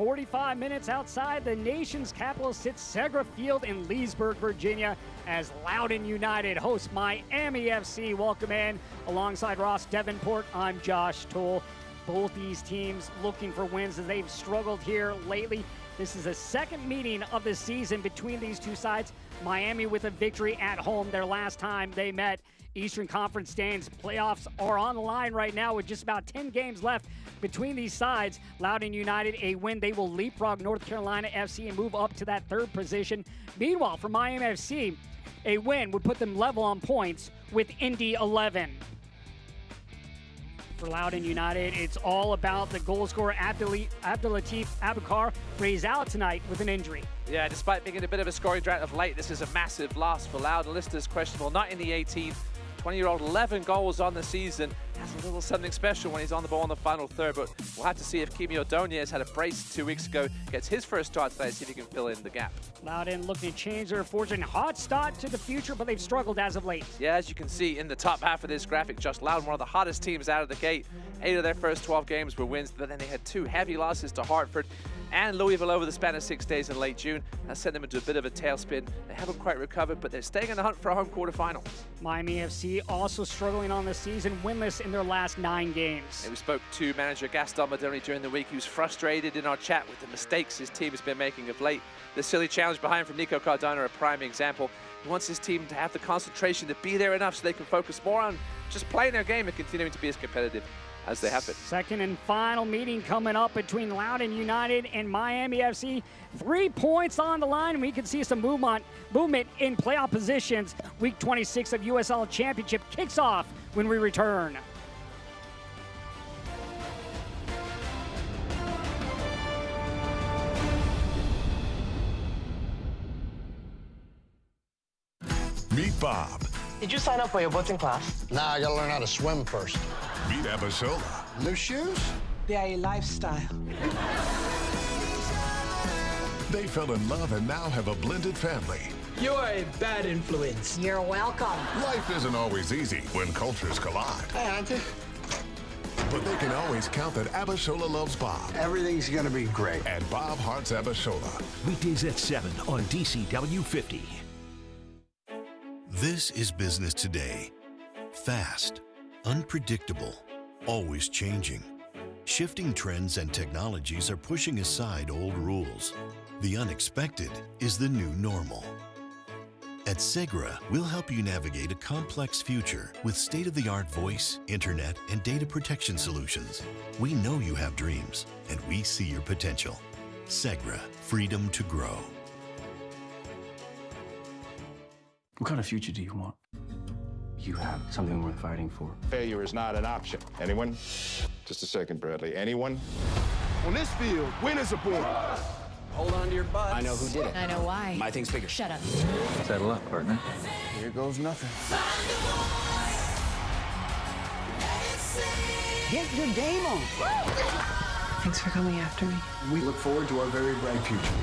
45 minutes outside the nation's capital sits Segra Field in Leesburg, Virginia, as Loudoun United hosts Miami FC. Welcome in. Alongside Ross Davenport, I'm Josh Toole. Both these teams looking for wins as they've struggled here lately. This is the second meeting of the season between these two sides. Miami with a victory at home their last time they met. Eastern Conference stands. Playoffs are on the line right now with just about 10 games left between these sides. Loudoun United, a win, they will leapfrog North Carolina FC and move up to that third position. Meanwhile, for Miami FC, a win would put them level on points with Indy 11. For Loudoun United, it's all about the goal scorer Abdulatif Abukar, but he's out tonight with an injury. Yeah, despite being in a bit of a scoring drought of late, this is a massive loss for Loudoun. Lister's questionable, not in the 18th. 20-year-old, 11 goals on the season. Has a little something special when he's on the ball in the final third, but we'll have to see if Kimi O'Doniez had a brace 2 weeks ago, gets his first start today, see if he can fill in the gap. Loudoun looking to change their fortune. Hot start to the future, but they've struggled as of late. Yeah, as you can see in the top half of this graphic, Josh, Loudoun, one of the hottest teams out of the gate. 8 of their first 12 games were wins, but then they had 2 heavy losses to Hartford and Louisville over the span of 6 days in late June. That sent them into a bit of a tailspin. They haven't quite recovered, but they're staying in the hunt for a home quarterfinal. Miami FC also struggling on the season, winless in their last 9 games. And we spoke to manager Gaston Madoni during the week. He was frustrated in our chat with the mistakes his team has been making of late. The silly challenge behind from Nico Cardona, a prime example. He wants his team to have the concentration to be there enough so they can focus more on just playing their game and continuing to be as competitive as they have been. Second and final meeting coming up between Loudoun United and Miami FC. 3 points on the line. We can see some movement in playoff positions. Week 26 of USL Championship kicks off when we return. Meet Bob. Did you sign up for your boating class? Nah, I gotta learn how to swim first. Meet Abasola. New shoes? They are a lifestyle. They fell in love and now have a blended family. You are a bad influence. You're welcome. Life isn't always easy when cultures collide. Hey, Auntie. But they can always count that Abasola loves Bob. Everything's gonna be great. And Bob hearts Abasola. Weekdays at 7 on DCW 50. This is business today. Fast, unpredictable, always changing. Shifting trends and technologies are pushing aside old rules. The unexpected is the new normal. At Segra, we'll help you navigate a complex future with state-of-the-art voice, internet, and data protection solutions. We know you have dreams, and we see your potential. Segra, freedom to grow. What kind of future do you want? You have something worth fighting for. Failure is not an option. Anyone? Just a second, Bradley. Anyone? On this field, winners are born. Hold on to your butts. I know who did it. I know why. My thing's bigger. Shut up. Settle up, partner. Here goes nothing. Get your game on. Thanks for coming after me. We look forward to our very bright future.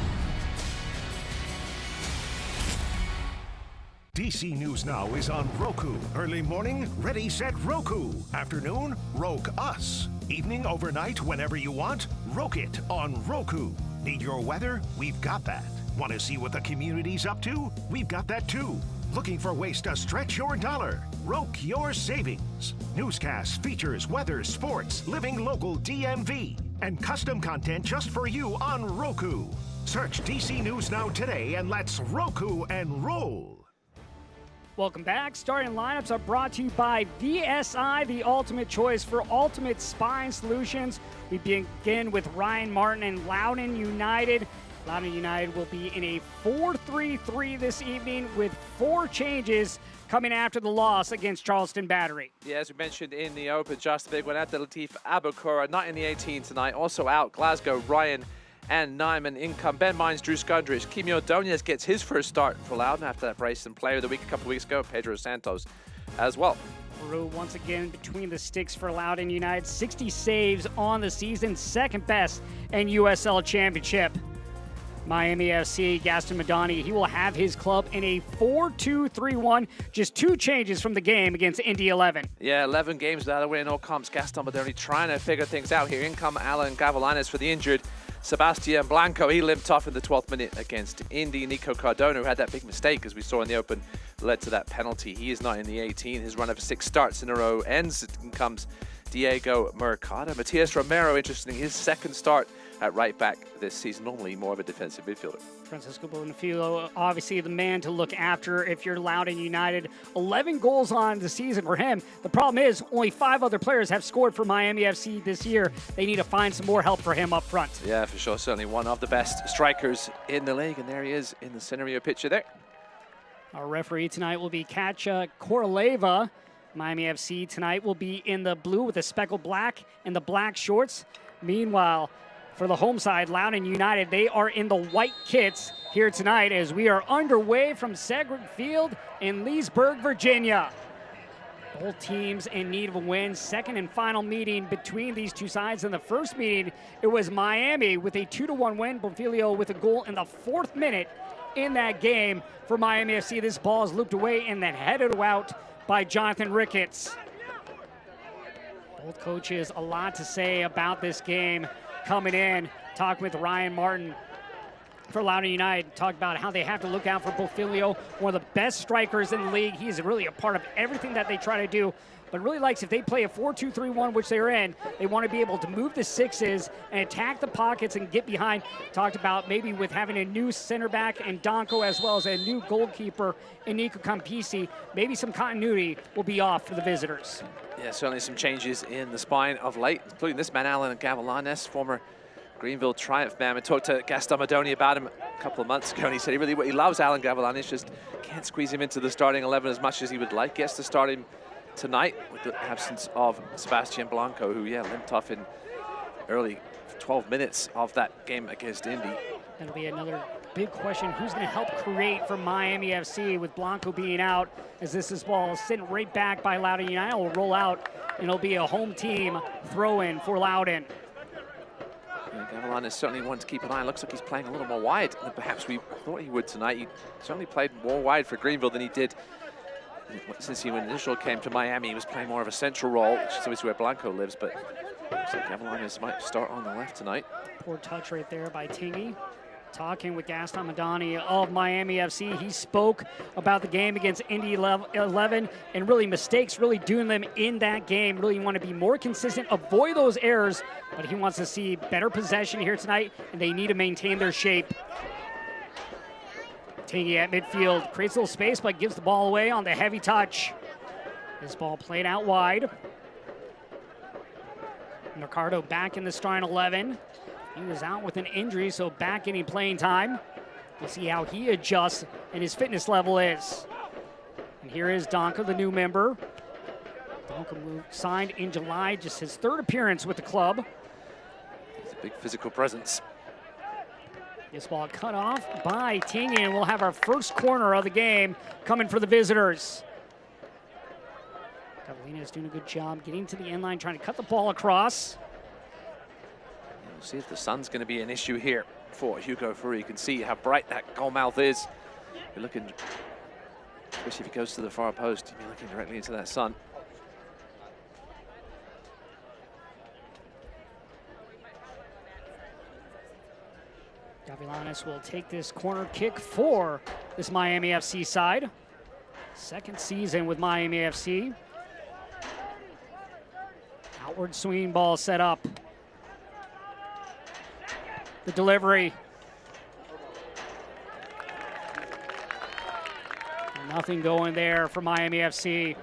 DC News Now is on Roku. Early morning, ready, set, Roku. Afternoon, Roke Us. Evening, overnight, whenever you want, Roke it on Roku. Need your weather? We've got that. Want to see what the community's up to? We've got that too. Looking for ways to stretch your dollar? Roke your savings. Newscasts, features, weather, sports, living local DMV, and custom content just for you on Roku. Search DC News Now today and let's Roku and roll. Welcome back. Starting lineups are brought to you by VSI, the ultimate choice for ultimate spine solutions. We begin with Ryan Martin and Loudoun United. Loudoun United will be in a 4-3-3 this evening with 4 changes coming after the loss against Charleston Battery. Yeah, as we mentioned in the open, just the big one at the Latif Abukura, not in the 18 tonight. Also out, Glasgow, Ryan and Nyman. Income, Ben Mines, Drew Scundridge. Kimi O'Doniez gets his first start for Loudoun after that brace, and player of the week a couple of weeks ago, Pedro Santos as well. Peru once again between the sticks for Loudoun United. 60 saves on the season, second best in USL Championship. Miami FC, Gaston Madani, he will have his club in a 4-2-3-1. Just 2 changes from the game against Indy 11. Yeah, 11 games without a win in all comps. Gaston Madani trying to figure things out here. In come Alan Gavalanes for the injured. Sebastian Blanco, he limped off in the 12th minute against Indy. Nico Cardona, who had that big mistake, as we saw in the open, led to that penalty. He is not in the 18. His run of 6 starts in a row ends. And comes Diego Mercado. Matias Romero, interesting, his 2nd start at right back this season, normally more of a defensive midfielder. Francisco Bonifilo, obviously the man to look after if you're Loudoun United. 11 goals on the season for him. The problem is only 5 other players have scored for Miami FC this year. They need to find some more help for him up front. Yeah, for sure. Certainly one of the best strikers in the league. And there he is in the center of your picture there. Our referee tonight will be Katja Koroleva. Miami FC tonight will be in the blue with the speckled black and the black shorts. Meanwhile, for the home side, Loudoun United, they are in the white kits here tonight as we are underway from Segrett Field in Leesburg, Virginia. Both teams in need of a win. Second and final meeting between these two sides. In the first meeting, it was Miami with a 2-1 win. Bonfilio with a goal in the 4th minute in that game for Miami FC. This ball is looped away and then headed out by Jonathan Ricketts. Both coaches, a lot to say about this game. Coming in, talk with Ryan Martin for Loudoun United, talk about how they have to look out for Bonfilio, one of the best strikers in the league. He's really a part of everything that they try to do, but really likes if they play a 4-2-3-1, which they're in, they want to be able to move the 6s and attack the pockets and get behind. Talked about maybe with having a new center back and Donko as well as a new goalkeeper in Nico Campisi, maybe some continuity will be off for the visitors. Yeah, certainly some changes in the spine of late, including this man, Alan Gavilanes, former Greenville Triumph man. I talked to Gaston Madoni about him a couple of months ago, and he said he loves Alan Gavilanes, just can't squeeze him into the starting 11 as much as he would like. Gets to start him tonight with the absence of Sebastian Blanco, who, limped off in early 12 minutes of that game against Indy. That'll be another big question. Who's going to help create for Miami FC with Blanco being out, as this ball is sent right back by Loudoun United. Will roll out, and it'll be a home team throw-in for Loudoun. Gavilan is certainly one to keep an eye on. Looks like he's playing a little more wide than perhaps we thought he would tonight. He certainly played more wide for Greenville than he did since he initially came to Miami. He was playing more of a central role, which is obviously where Blanco lives, but looks like Gavilan might start on the left tonight. Poor touch right there by Tingy. Talking with Gaston Madani of Miami FC. He spoke about the game against Indy 11 and really mistakes really doing them in that game. Really want to be more consistent, avoid those errors, but he wants to see better possession here tonight, and they need to maintain their shape. Tingy at midfield, creates a little space, but gives the ball away on the heavy touch. This ball played out wide. Mercado back in the starting 11. He was out with an injury, so back getting playing time. We'll see how he adjusts and his fitness level is. And here is Donka, the new member. Donka signed in July, just his 3rd appearance with the club. He's a big physical presence. This ball cut off by Tingy, and we'll have our first corner of the game coming for the visitors. Catalina is doing a good job getting to the end line, trying to cut the ball across. We'll see if the sun's going to be an issue here for Hugo Furi. You can see how bright that goal mouth is. You're looking, especially if he goes to the far post, you'll be looking directly into that sun. Gavilanes will take this corner kick for this Miami FC side. 2nd season with Miami FC. Outward swing ball set up. The delivery. Nothing going there for Miami FC.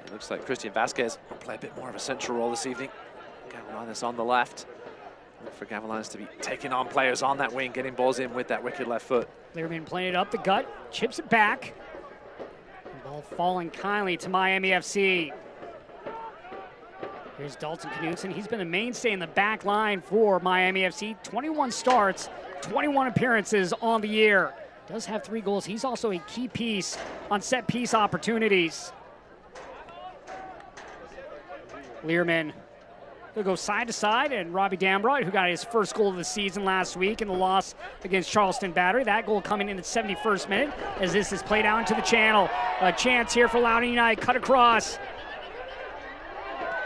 It looks like Christian Vasquez will play a bit more of a central role this evening. Gavilanes on the left. Look for Gavilanes to be taking on players on that wing, getting balls in with that wicked left foot. Learman playing it up the gut, chips it back. The ball falling kindly to Miami FC. Here's Dalton Knudsen. He's been a mainstay in the back line for Miami FC. 21 starts, 21 appearances on the year. Does have 3 goals. He's also a key piece on set piece opportunities. Learman They'll go side to side, and Robbie Dambrot, who got his first goal of the season last week in the loss against Charleston Battery. That goal coming in at 71st minute as this is played out into the channel. A chance here for Loudoun United, cut across.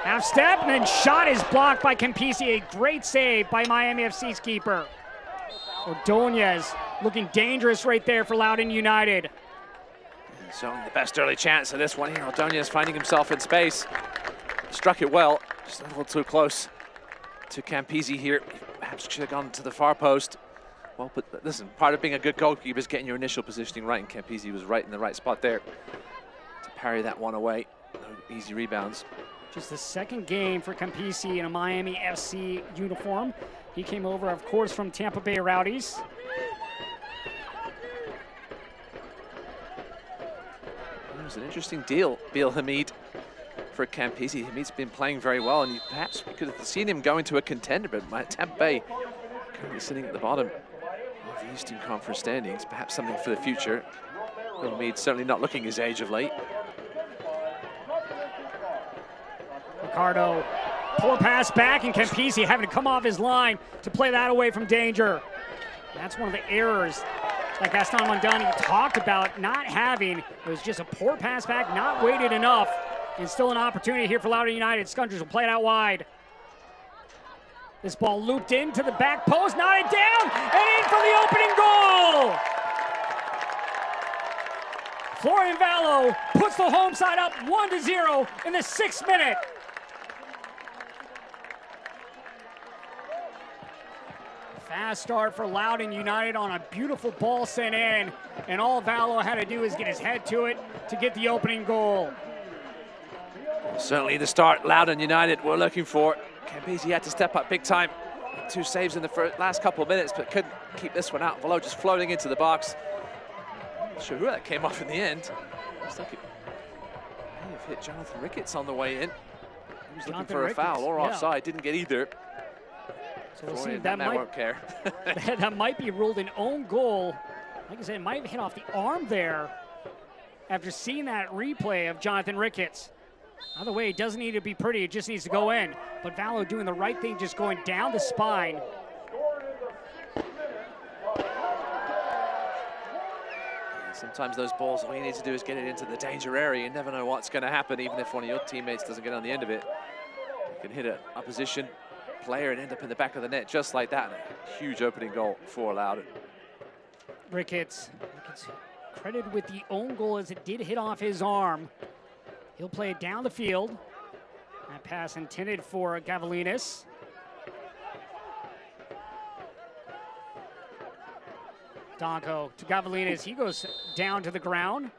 Half step, and then shot is blocked by Campisi. A great save by Miami FC's keeper. Ordonez looking dangerous right there for Loudoun United. Showing the best early chance of this one here. Ordonez finding himself in space. Struck it well, just a little too close to Campisi here. Perhaps should have gone to the far post. Well, but listen, part of being a good goalkeeper is getting your initial positioning right, and Campisi was right in the right spot there to parry that one away. No easy rebounds. Just the second game for Campisi in a Miami FC uniform. He came over, of course, from Tampa Bay Rowdies. It was an interesting deal, Bill Hamid, for Campisi. Hamid's been playing very well, and perhaps we could have seen him go into a contender, but Tampa Bay currently sitting at the bottom of the Eastern Conference standings. Perhaps something for the future. Bill Hamid certainly not looking his age of late. Ricardo, poor pass back, and Campisi having to come off his line to play that away from danger. That's one of the errors that Gaston Mondani talked about not having. It was just a poor pass back, not weighted enough, and still an opportunity here for Loudoun United. Scungers will play it out wide. This ball looped into the back post, knotted down, and in for the opening goal! Florian Vallo puts the home side up 1-0 in the 6th minute. Fast start for Loudoun United on a beautiful ball sent in, and all Vallo had to do is get his head to it to get the opening goal. Certainly the start Loudoun United were looking for. Campisi had to step up big time. 2 saves in the last couple of minutes, but couldn't keep this one out. Vallo just floating into the box. Not sure who that came off in the end. Looks like it may have hit Jonathan Ricketts on the way in. He was looking for a foul or offside, didn't get either. So we'll see if that won't care. That might be ruled an own goal. Like I said, it might have hit off the arm there after seeing that replay of Jonathan Ricketts. Either way, it doesn't need to be pretty, it just needs to go in. But Vallo doing the right thing, just going down the spine. Sometimes those balls, all you need to do is get it into the danger area. You never know what's going to happen, even if one of your teammates doesn't get on the end of it. You can hit an opposition player and end up in the back of the net just like that. A huge opening goal for Loudoun. Ricketts credited with the own goal as it did hit off his arm. He'll play it down the field. That pass intended for Gavalinas. Donko to Gavalinas. He goes down to the ground.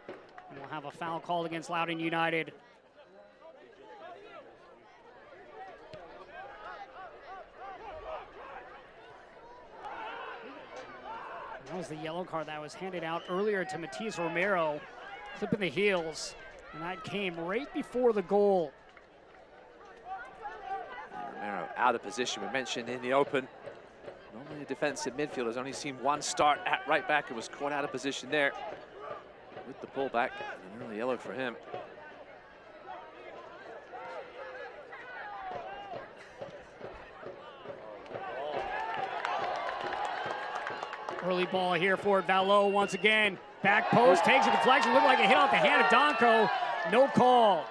And we'll have a foul called against Loudoun United. That was the yellow card that was handed out earlier to Matias Romero, clipping the heels, and that came right before the goal. Romero out of position. We mentioned in the open, normally a defensive midfielder's only seen one start at right back. It was caught out of position there with the pullback, and an early yellow for him. Early ball here for Vallo once again. Back post, takes a deflection, looked like it hit off the hand of Donko. No call.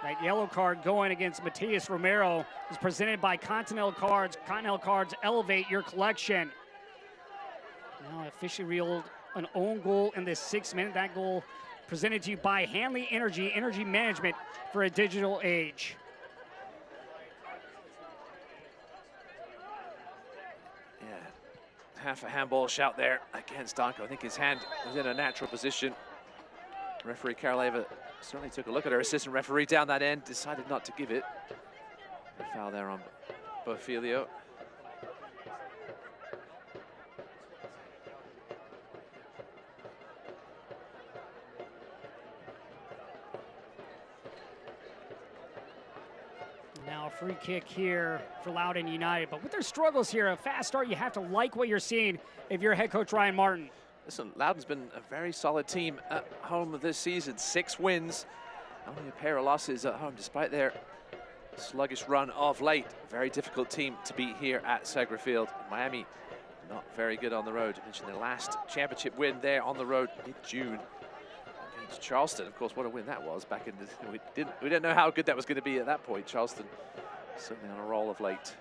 That yellow card going against Matias Romero is presented by Continental Cards. Continental Cards, elevate your collection. Now officially ruled an own goal in this 6th minute. That goal presented to you by Hanley Energy, energy management for a digital age. Half a handball shout there against Donko. I think his hand was in a natural position. Referee Karoleva certainly took a look at her assistant referee down that end, decided not to give it. A foul there on Bofilio. Now a free kick here for Loudoun United. But with their struggles here, a fast start, you have to like what you're seeing if you're head coach Ryan Martin. Listen, Loudoun's been a very solid team at home this season. 6 wins, only a pair of losses at home, despite their sluggish run of late. Very difficult team to beat here at Segra Field. Miami, not very good on the road. I mentioned their last championship win there on the road mid-June against Charleston. Of course, what a win that was back in the... We didn't know how good that was going to be at that point. Charleston certainly on a roll of late,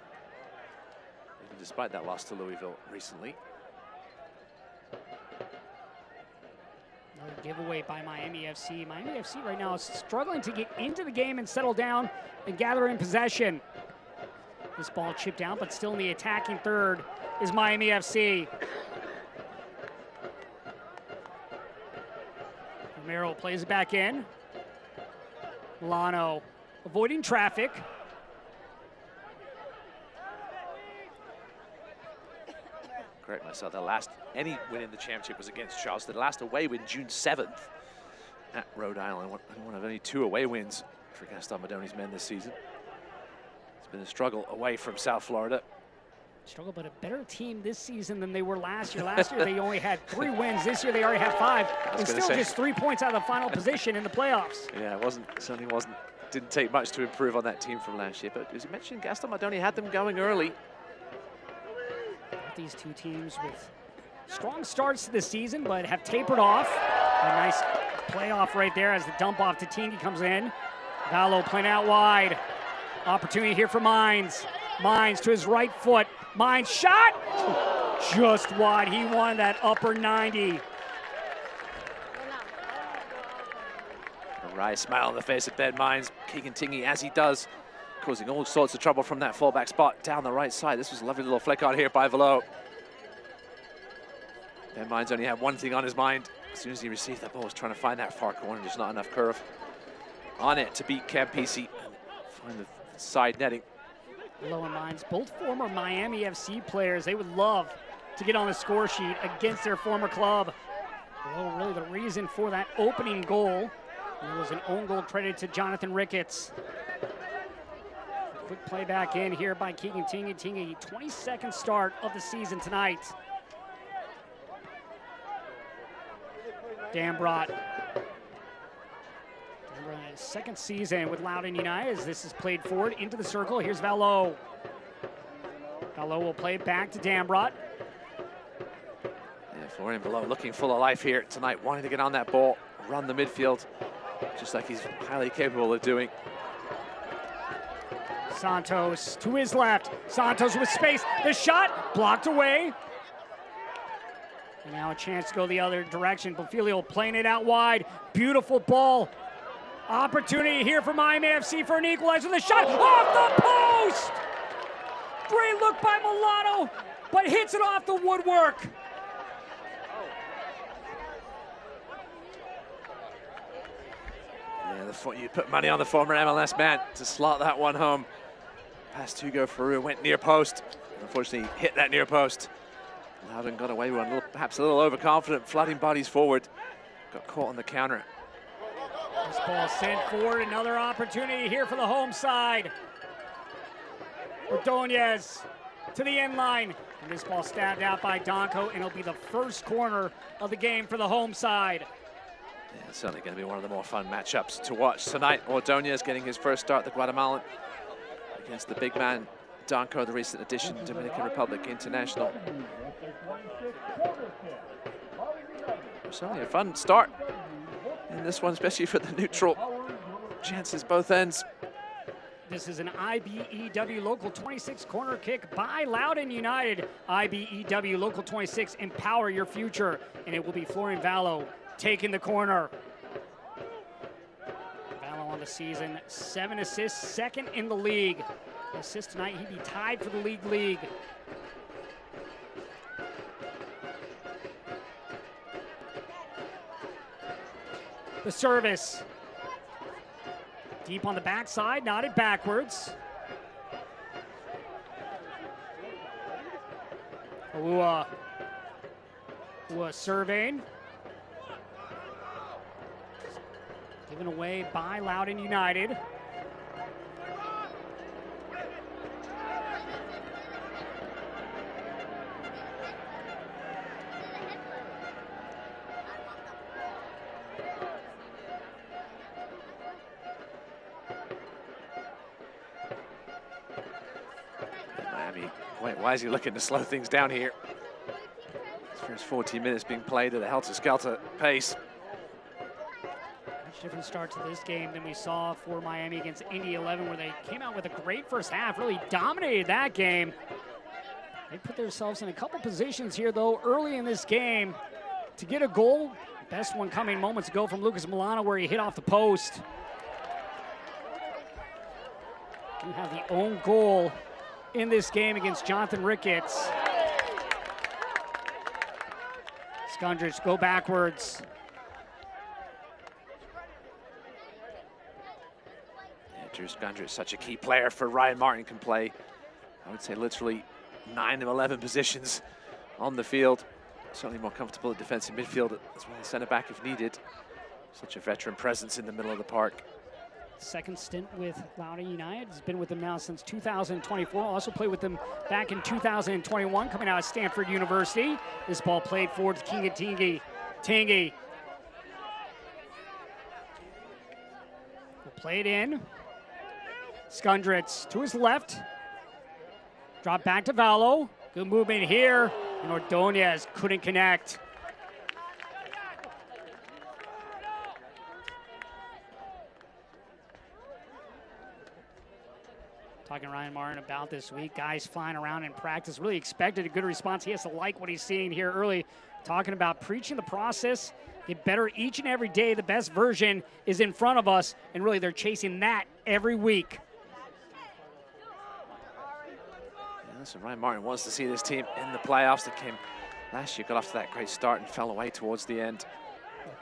even despite that loss to Louisville recently. Another giveaway by Miami FC. Miami FC right now is struggling to get into the game and settle down and gather in possession. This ball chipped out, but still in the attacking third is Miami FC. Romero plays it back in. Milano avoiding traffic. Correct myself, the last any win in the championship was against Charleston. The last away win, June 7th at Rhode Island. One of only 2 away wins for Gaston Madoni's men this season. It's been a struggle away from South Florida. Struggle, but a better team this season than they were last year. Last year they only had 3 wins. This year they already have 5. And still just 3 points out of the final position in the playoffs. Yeah, didn't take much to improve on that team from last year. But as you mentioned, Gaston Madoni had them going early. These two teams with strong starts to the season, but have tapered off. A nice playoff right there as the dump off to Tingy comes in. Vallo playing out wide. Opportunity here for Mines. Mines to his right foot. Mines shot! Just wide. He wanted that upper 90. A wry smile on the face of Ben Mines, kicking Tingy as he does, causing all sorts of trouble from that fullback spot down the right side. This was a lovely little flick on here by Vallo. Ben Mines only had one thing on his mind. As soon as he received that ball, was trying to find that far corner, just not enough curve on it to beat Campisi and find the side netting. Vallo and Mines, both former Miami FC players. They would love to get on the score sheet against their former club. Vallo really the reason for that opening goal. It was an own goal credited to Jonathan Ricketts. Quick play back in here by Keegan Tingy. Tingy, 22nd start of the season tonight. Dambrot. Dambrot, second season with Loudoun United as this is played forward into the circle. Here's Vallo. Vallo will play it back to Dambrot. Yeah, Florian Vallo looking full of life here tonight, wanting to get on that ball, run the midfield, just like he's highly capable of doing. Santos to his left. Santos with space. The shot blocked away. And now a chance to go the other direction. Bonfilio playing it out wide. Beautiful ball. Opportunity here for Miami FC for an equalizer. The shot off the post. Great look by Milano, but hits it off the woodwork. Yeah, you put money on the former MLS man to slot that one home. Past Hugo Faru went near post. Unfortunately, hit that near post. Loudoun got away with one, perhaps a little overconfident, flooding bodies forward. Got caught on the counter. This ball sent forward. Another opportunity here for the home side. Ordonez to the end line. And this ball stabbed out by Donko, and it'll be the first corner of the game for the home side. Yeah, it's certainly going to be one of the more fun matchups to watch tonight. Ordonez getting his first start, the Guatemalan, against the big man, Donko, the recent addition, Dominican Republic international. Certainly a fun start in this one, especially for the neutral. Chances both ends. This is an IBEW Local 26 corner kick by Loudoun United. IBEW Local 26, empower your future. And it will be Florian Vallo taking the corner. Vallo on the season, 7 assists, second in the league. Assist tonight, he'd be tied for the league. The service. Deep on the backside, nodded backwards. Ua surveying. Given away by Loudoun United. Miami, wait, why is he looking to slow things down here? His first 14 minutes being played at a helter-skelter pace. Much different start to this game than we saw for Miami against Indy 11, where they came out with a great first half, really dominated that game. They put themselves in a couple positions here, though, early in this game to get a goal. Best one coming moments ago from Lucas Milano, where he hit off the post. You have the own goal in this game against Jonathan Ricketts. Skundrich go backwards. Yeah, Drew Skundrich, such a key player for Ryan Martin, can play, I would say, literally 9 of 11 positions on the field. Certainly more comfortable at defensive midfield as well as centre back if needed. Such a veteran presence in the middle of the park. Second stint with Loudoun United. He's been with them now since 2024. Also played with them back in 2021, coming out of Stanford University. This ball played forward to Tingy. Tingy will play it in. Skundrich to his left. Drop back to Vallo. Good movement here. And Ordonez couldn't connect. Talking to Ryan Martin about this week. Guys flying around in practice. Really expected a good response. He has to like what he's seeing here early. Talking about preaching the process. Get better each and every day. The best version is in front of us. And really they're chasing that every week. So Ryan Martin wants to see this team in the playoffs. That came last year, got off to that great start and fell away towards the end.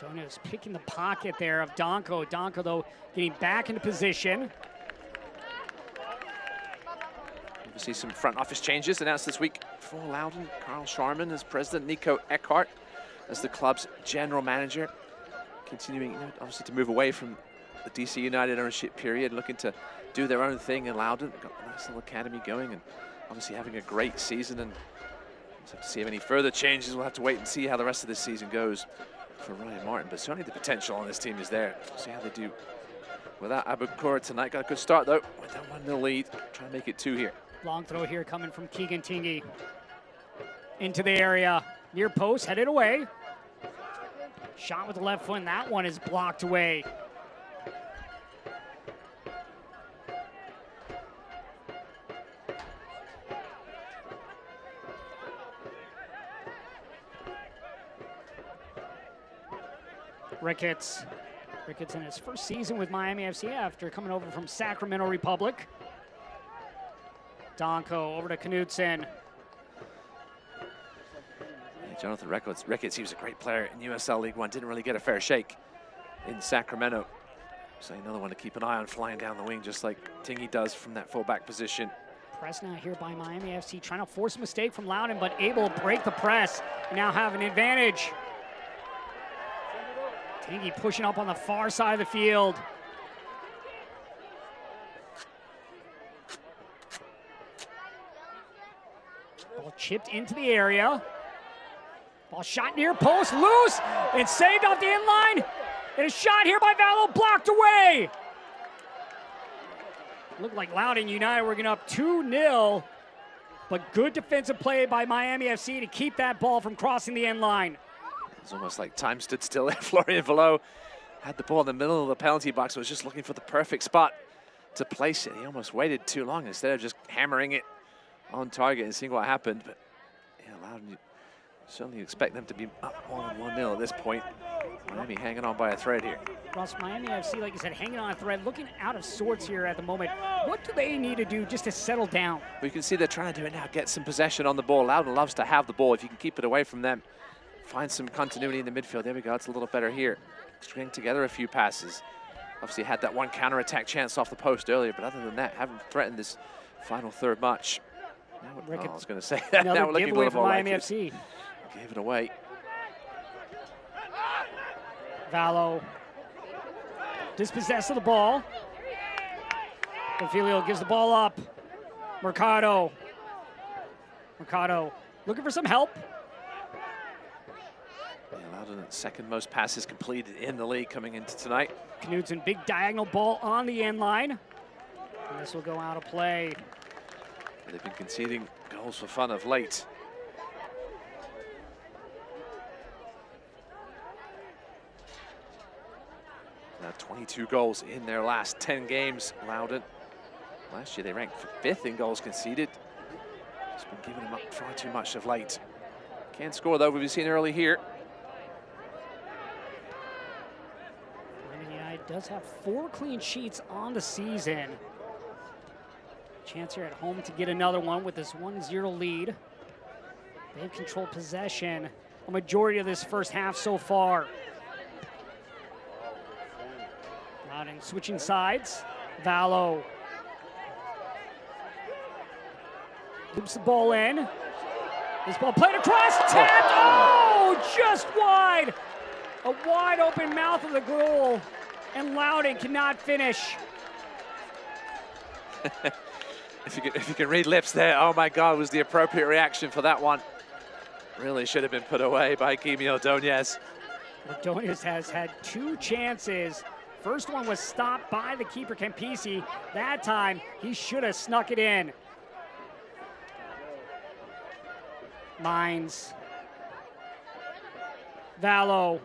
Ordonez picking the pocket there of Donko. Donko, though, getting back into position. We see some front office changes announced this week for Loudoun. Carl Sharman as president, Nico Eckhart as the club's general manager. Continuing, obviously, to move away from the DC United ownership period, looking to do their own thing in Loudoun. They've got a nice little academy going and obviously having a great season. And we'll have to see if any further changes. We'll have to wait and see how the rest of this season goes for Ryan Martin. But certainly the potential on this team is there. We'll see how they do without Abukura tonight. Got a good start, though, with that 1-0 lead. Trying to make it 2 here. Long throw here coming from Keegan Tingy. Into the area. Near post, headed away. Shot with the left foot, and that one is blocked away. Ricketts in his first season with Miami FC after coming over from Sacramento Republic. Donko over to Knudsen. Yeah, Jonathan Ricketts, he was a great player in USL League One. Didn't really get a fair shake in Sacramento. So another one to keep an eye on, flying down the wing just like Tingy does from that fullback position. Press now here by Miami FC, trying to force a mistake from Loudoun, but able to break the press and now have an advantage. Tingy pushing up on the far side of the field. Ball chipped into the area. Ball shot near post, loose, and saved off the end line. And a shot here by Vallo, blocked away. Looked like Loudoun United were getting up 2-0, but good defensive play by Miami FC to keep that ball from crossing the end line. It's almost like time stood still there. Florian Vallo had the ball in the middle of the penalty box, was just looking for the perfect spot to place it. He almost waited too long instead of just hammering it on target and seeing what happened. But yeah, Loudoun, you certainly expect them to be up 1-0 at this point. Miami hanging on by a thread here. Ross, Miami FC, like you said, hanging on a thread, looking out of sorts here at the moment. What do they need to do just to settle down? Well, you can see they're trying to do it now, get some possession on the ball. Loudoun loves to have the ball. If you can keep it away from them, find some continuity in the midfield. There we go, it's a little better here. String together a few passes. Obviously had that one counter-attack chance off the post earlier, but other than that, haven't threatened this final third much. Now, I was going to say that. Now we're looking a little more like Miami FC. Gave it away. Vallo dispossessed of the ball. Bonfilio gives the ball up. Mercado looking for some help. Yeah, Loudoun, second most passes completed in the league coming into tonight. Knudsen, big diagonal ball on the end line. And this will go out of play. They've been conceding goals for fun of late. Now 22 goals in their last 10 games, Loudoun. Last year they ranked 5th in goals conceded. It's been giving them up far too much of late. Can't score though, we've seen early here. United does have 4 clean sheets on the season. Chance here at home to get another one with this 1-0 lead. They've controlled possession a majority of this first half so far. Loudoun switching sides. Vallo loops the ball in. This ball played across, tapped, oh, just wide. A wide open mouth of the goal, and Loudoun cannot finish. If you can read lips there, oh my God, was the appropriate reaction for that one. Really should have been put away by Kimi Ordonez. Ordonez has had 2 chances. First one was stopped by the keeper, Campisi. That time, he should have snuck it in. Mines. Vallo.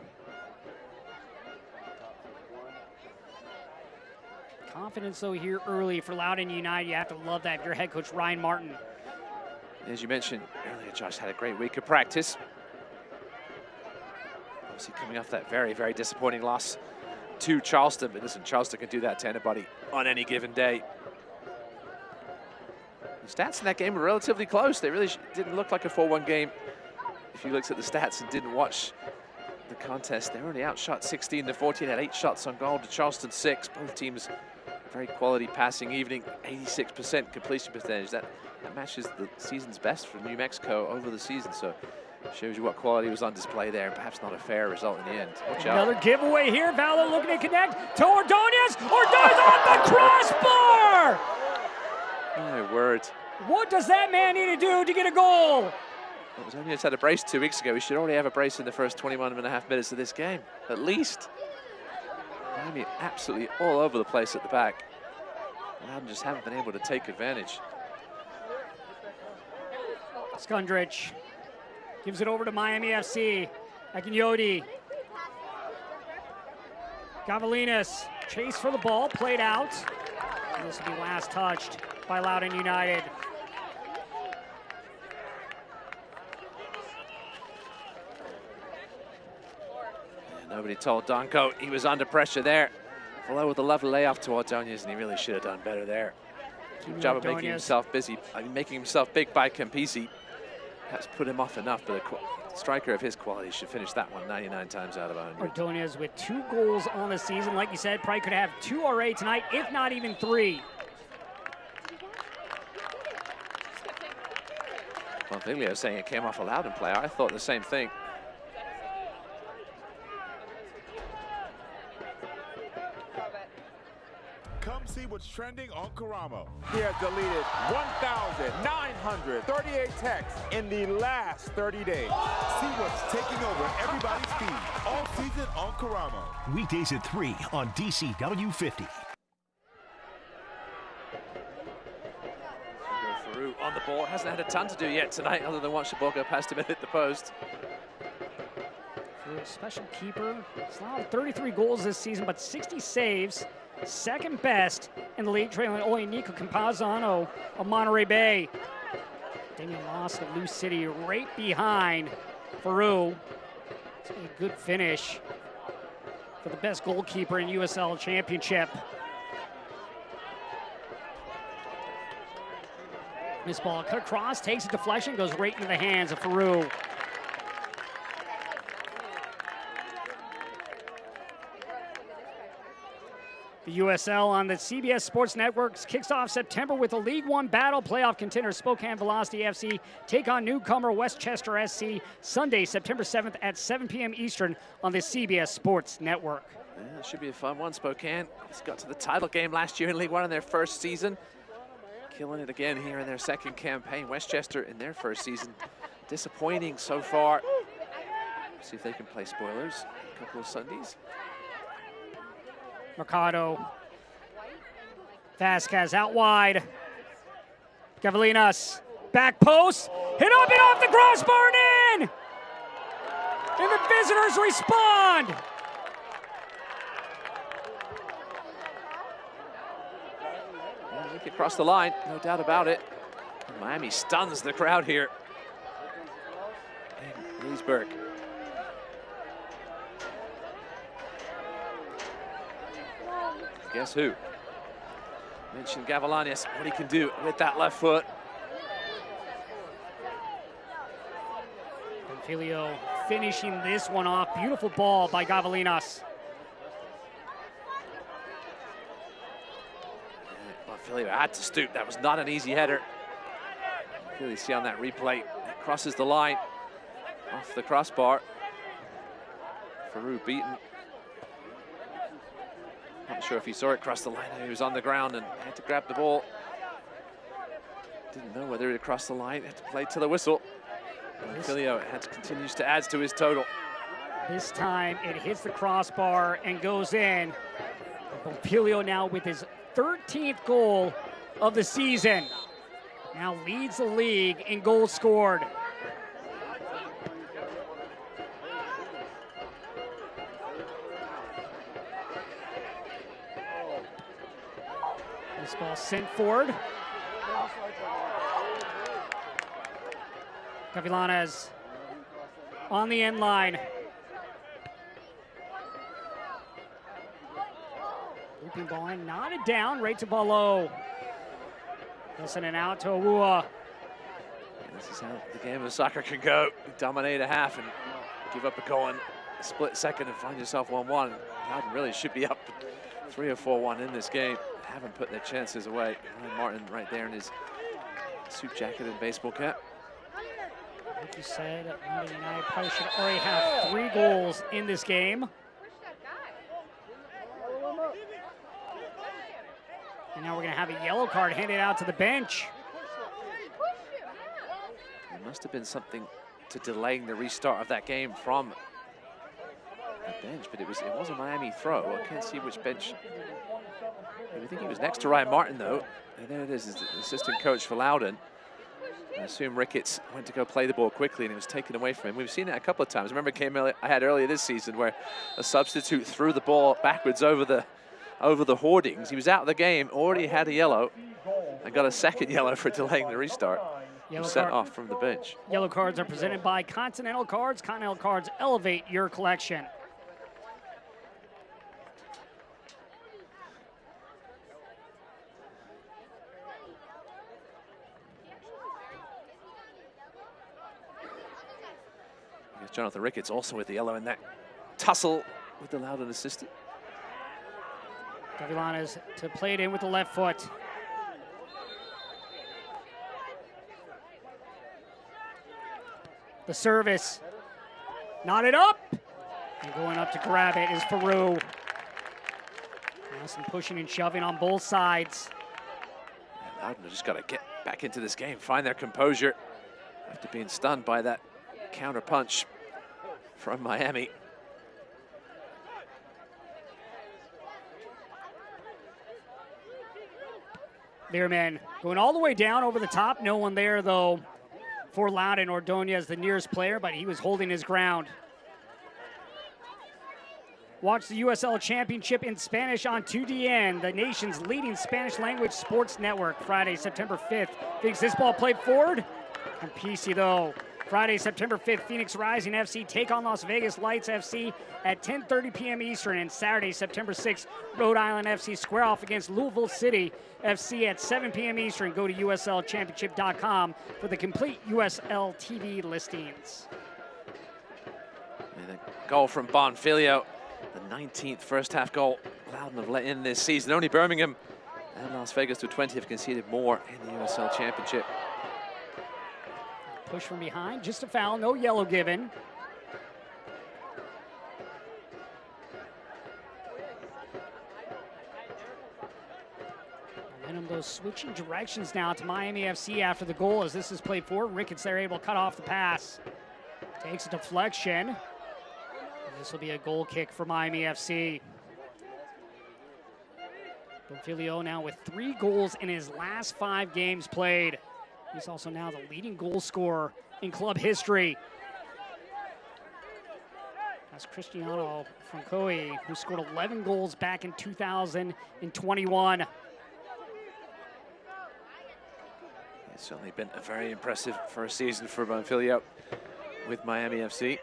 Confidence, though, here early for Loudoun United. You have to love that if you're head coach Ryan Martin. As you mentioned earlier, Josh had a great week of practice. Obviously coming off that very, very disappointing loss to Charleston. But listen, Charleston can do that to anybody on any given day. The stats in that game were relatively close. They really didn't look like a 4-1 game. If you looked at the stats and didn't watch the contest, they were only outshot 16-14, had 8 shots on goal to Charleston 6. Both teams very quality passing evening, 86% completion percentage. That matches the season's best for New Mexico over the season. So shows you what quality was on display there, and perhaps not a fair result in the end. Watch out. Another giveaway here. Vallo looking to connect to Ordonez. Ordonez on the crossbar! My word. What does that man need to do to get a goal? Ordonez had a brace 2 weeks ago. He should already have a brace in the first 21.5 minutes of this game, at least. Miami absolutely all over the place at the back. Loudoun just haven't been able to take advantage. Skundrich gives it over to Miami FC. Akinyodi. Gavalinas chase for the ball, played out. And this will be last touched by Loudoun United. Nobody told Donko he was under pressure there. Although with a lovely layoff to Ordonez, and he really should have done better there. Good job of making himself busy, making himself big by Campisi. Perhaps put him off enough, but a striker of his quality should finish that one 99 times out of 100. Ordonez with 2 goals on the season. Like you said, probably could have 2 RA tonight, if not even 3. Well, Viglio saying it came off a Loudoun player. I thought the same thing. Come see what's trending on Karamo. He has deleted 1,938 texts in the last 30 days. See what's taking over everybody's feed all season on Karamo. Weekdays at 3 on DCW 50. Farouk on the ball. Hasn't had a ton to do yet tonight other than watch the ball go past him and hit the post. Farouk, special keeper. He's allowed 33 goals this season, but 60 saves. Second best in the league, trailing only Nico Campazano of Monterey Bay. Damian Loss of Lou City right behind Farouk. It's been a good finish for the best goalkeeper in USL Championship. This ball cut across, takes a deflection, goes right into the hands of Farouk. The USL on the CBS Sports Networks kicks off September with a League One battle. Playoff contender Spokane Velocity FC take on newcomer Westchester SC Sunday, September 7th at 7 p.m. Eastern on the CBS Sports Network. Yeah, it should be a fun one. Spokane just got to the title game last year in League One in their first season. Killing it again here in their second campaign. Westchester in their first season. Disappointing so far. See if they can play spoilers a couple of Sundays. Mercado. Vasquez out wide. Gavalinas, back post, hit up and off the crossbar and in! And the visitors respond! Kick across the line, no doubt about it. Miami stuns the crowd here. And Leesburg. Guess who? Mentioned Gavalanis, what he can do with that left foot. Bonfilio finishing this one off. Beautiful ball by Gavalinas. Bonfilio had to stoop. That was not an easy header. Really see on that replay. It crosses the line off the crossbar. Farouk beaten. Not sure if he saw it cross the line. He was on the ground and had to grab the ball. Didn't know whether it crossed the line. Had to play to the whistle. Bonfilio continues to add to his total. This time it hits the crossbar and goes in. Bonfilio now with his 13th goal of the season. Now leads the league in goals scored. This ball sent forward. Gavilanes on the end line. Looping ball in, knotted down, right to Balo. Listen and out to Awua. This is how the game of soccer can go. You dominate a half and give up a goal in a split second and find yourself 1-1. Loudoun really should be up 3 or 4-1 in this game. Haven't put their chances away. Ryan Martin right there in his suit jacket and baseball cap. Like you said, Loudoun United probably should already have 3 goals in this game. And now we're going to have a yellow card handed out to the bench. There must have been something to delaying the restart of that game from the bench, but it was a Miami throw. I can't see which bench. I think he was next to Ryan Martin, though. And there it is, the assistant coach for Loudoun. I assume Ricketts went to go play the ball quickly and it was taken away from him. We've seen it a couple of times. Remember a game I had earlier this season where a substitute threw the ball backwards over the hoardings. He was out of the game, already had a yellow, and got a second yellow for delaying the restart. Sent off from the bench. Yellow cards are presented by Continental Cards. Continental Cards elevate your collection. Jonathan Ricketts also with the yellow in that tussle with the Loudoun assistant. Gavilanes to play it in with the left foot. The service, knotted up, and going up to grab it is Farouk. Now some pushing and shoving on both sides. Loudoun just got to get back into this game, find their composure after being stunned by that counter punch from Miami. Learman going all the way down over the top. No one there, though, for Loudoun. Ordonez, the nearest player, but he was holding his ground. Watch the USL Championship in Spanish on 2DN, the nation's leading Spanish language sports network, Friday, September 5th. Thinks this ball played forward? And PC, though. Friday, September 5th, Phoenix Rising FC take on Las Vegas Lights FC at 10:30 p.m. Eastern. And Saturday, September 6th, Rhode Island FC square off against Louisville City FC at 7 p.m. Eastern. Go to uslchampionship.com for the complete USL TV listings. And a goal from Bonfilio, the 19th first half goal Loudoun have let in this season. Only Birmingham and Las Vegas to 20 have conceded more in the USL Championship. Push from behind, just a foul, no yellow given. Momentum, those switching directions now to Miami FC after the goal as this is played forward. Ricketts there able to cut off the pass. Takes a deflection. And this will be a goal kick for Miami FC. Bonfilio now with 3 goals in his last 5 games played. He's also now the leading goal scorer in club history. That's Cristiano Francois, who scored 11 goals back in 2021. It's certainly been a very impressive first season for Bonfilio with Miami FC.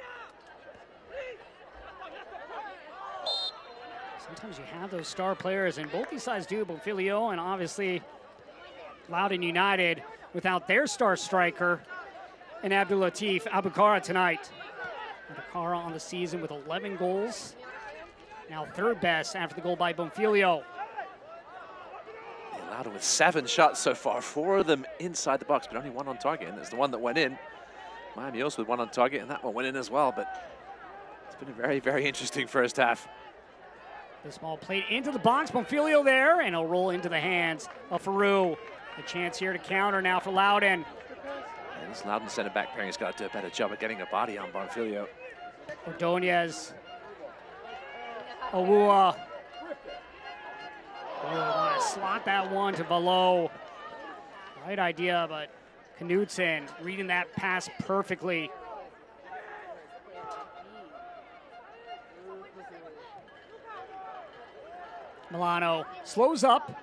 Sometimes you have those star players, and both these sides do. Bonfilio and obviously Loudoun United without their star striker and Abdulatif Abukara tonight. Abukara on the season with 11 goals, now 3rd best after the goal by Bonfilio. Loudoun with 7 shots so far, 4 of them inside the box, but only 1 on target, and it's the one that went in. Miami also with 1 on target, and that one went in as well, but it's been a very, very interesting first half. This ball played into the box, Bonfilio there, and it'll roll into the hands of Faroux. A chance here to counter now for Loudoun. Yeah, this Loudoun center-back pairing has got to do a better job of getting a body on Bonfilio. Ordonez. Awua. Really want to slot that one to below. Right idea, but Knudsen reading that pass perfectly. Milano slows up.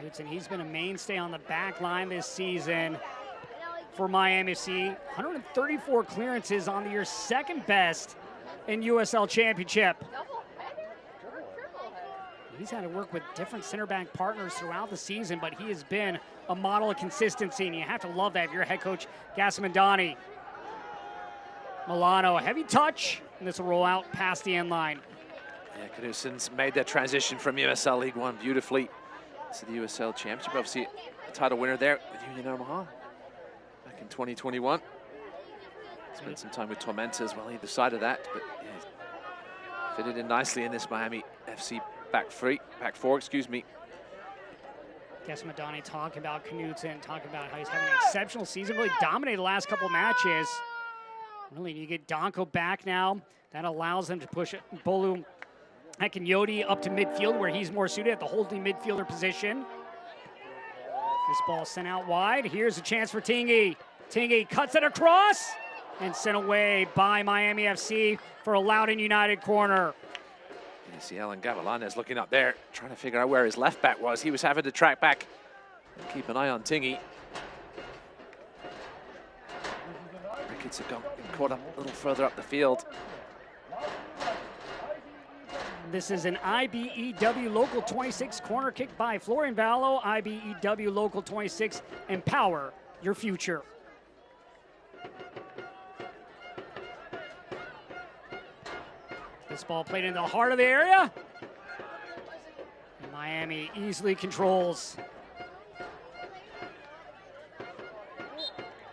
Knudsen, he's been a mainstay on the back line this season for Miami FC. 134 clearances on the year, 2nd best in USL Championship. He's had to work with different center back partners throughout the season, but he has been a model of consistency, and you have to love that if you're head coach Gassimandani. Milano, a heavy touch, and this will roll out past the end line. Yeah, Knudsen's made that transition from USL League One beautifully to the USL Championship. Obviously, a title winner there with Union Omaha back in 2021. Spent some time with Tormenta as well, either side of that, but yeah, fitted in nicely in this Miami FC back four, excuse me. Gassimandani talking about Knudsen, talking about how he's having an exceptional season, really dominated the last couple of matches. Really, you get Donko back now. That allows them to push Bolu Akinyodi up to midfield where he's more suited at the holding midfielder position. This ball sent out wide. Here's a chance for Tingy. Tingy cuts it across and sent away by Miami FC for a Loudoun United corner. You see Alan Gavilanes looking up there, trying to figure out where his left back was. He was having to track back and keep an eye on Tingy. Ricketts have been caught up a little further up the field. This is an IBEW Local 26 corner kick by Florian Vallo. IBEW Local 26, empower your future. This ball played into the heart of the area. And Miami easily controls.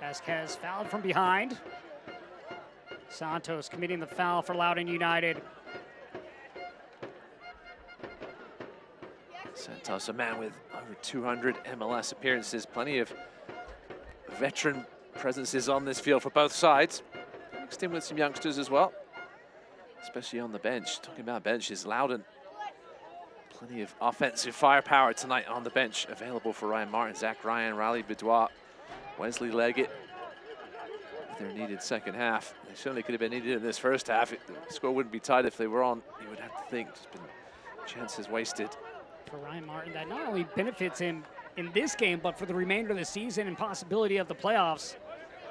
Vasquez fouled from behind. Santos committing the foul for Loudoun United. Santos, a man with over 200 MLS appearances, plenty of veteran presences on this field for both sides. Mixed in with some youngsters as well, especially on the bench. Talking about benches, Loudoun, plenty of offensive firepower tonight on the bench available for Ryan Martin, Zach Ryan, Riley Boudoir, Wesley Leggett. Their needed second half. They certainly could have been needed in this first half. The score wouldn't be tight if they were on. You would have to think there's been chances wasted. For Ryan Martin, that not only benefits him in this game, but for the remainder of the season and possibility of the playoffs.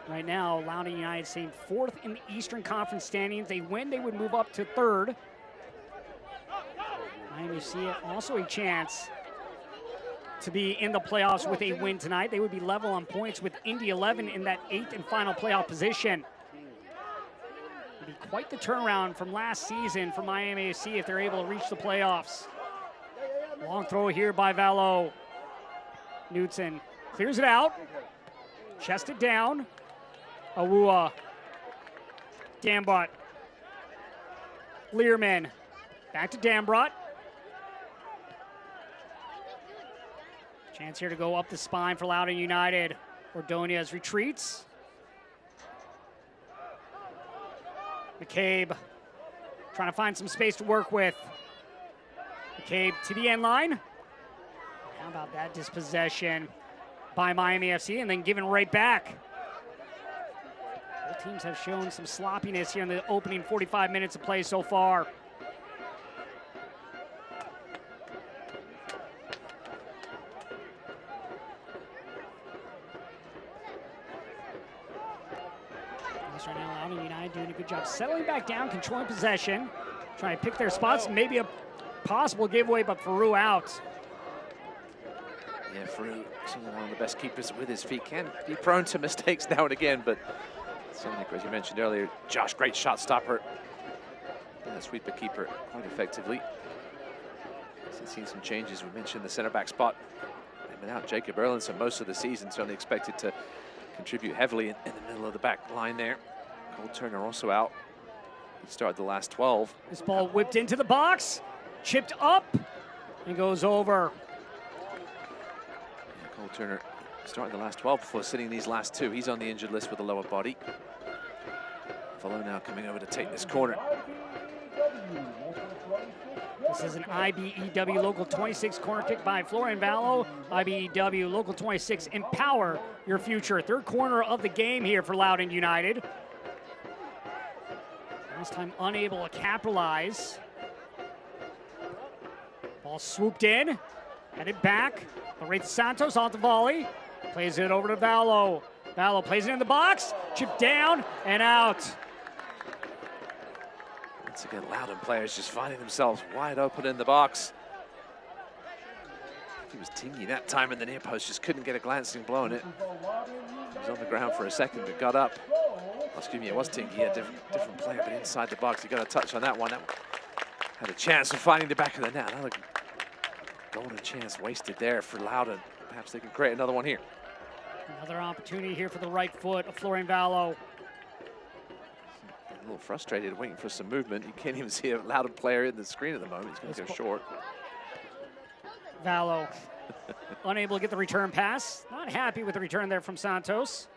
Right now, Loudoun United sitting 4th in the Eastern Conference standings. They win, they would move up to 3rd. Miami FC also a chance to be in the playoffs with a win tonight. They would be level on points with Indy 11 in that 8th and final playoff position. It'd be quite the turnaround from last season for Miami FC if they're able to reach the playoffs. Long throw here by Vallo. Knudsen clears it out. Chested down. Awua. Dambrot. Learman. Back to Dambrot. Chance here to go up the spine for Loudoun United. Ordonez retreats. McCabe trying to find some space to work with. McCabe to the end line. How about that dispossession by Miami FC and then given right back. Both teams have shown some sloppiness here in the opening 45 minutes of play so far. Right now, Loudoun United doing a good job settling back down, controlling possession, trying to pick their spots. Maybe a possible giveaway, but Faroux out. Yeah, Faroux, one of the best keepers with his feet, can be prone to mistakes now and again, but certainly, as you mentioned earlier, Josh, great shot stopper. And sweeper keeper quite effectively. He's seen some changes. We mentioned the center back spot. And without Jacob Erlandson most of the season, certainly expected to contribute heavily in the middle of the back line there. Cole Turner also out. He started the last 12. This ball whipped into the box, chipped up, and goes over. Yeah, Cole Turner starting the last 12 before sitting these last 2. He's on the injured list with a lower body. Follow now coming over to take this corner. This is an IBEW Local 26 corner kick by Florian Vallo. IBEW Local 26, empower your future. Third corner of the game here for Loudoun United. Last time unable to capitalize. Ball swooped in, headed back. Right to Santos off the volley. Plays it over to Vallo. Vallo plays it in the box, chipped down and out. Once again, Loudoun players just finding themselves wide open in the box. I think it was Tingy that time in the near post, just couldn't get a glancing blow on it. He was on the ground for a second, but got up. Oh, excuse me, it was Tingy, a different player, but inside the box. He got a touch on that one. That had a chance of finding the back of the net. Another golden chance wasted there for Loudoun. Perhaps they can create another one here. Another opportunity here for the right foot of Florian Vallo. A little frustrated, waiting for some movement. You can't even see a Loudoun player in the screen at the moment. He's going to go short. Vallo unable to get the return pass. Not happy with the return there from Santos.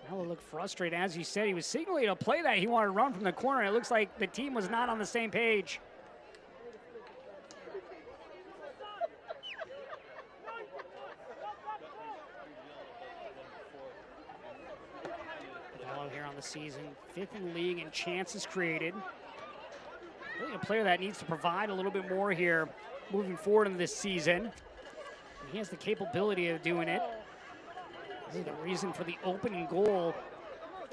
Vallo looked frustrated. As you said, he was signaling to play that. He wanted to run from the corner. It looks like the team was not on the same page. Here on the season, 5th in the league in chances created. Really a player that needs to provide a little bit more here moving forward in this season. And he has the capability of doing it. This is the reason for the opening goal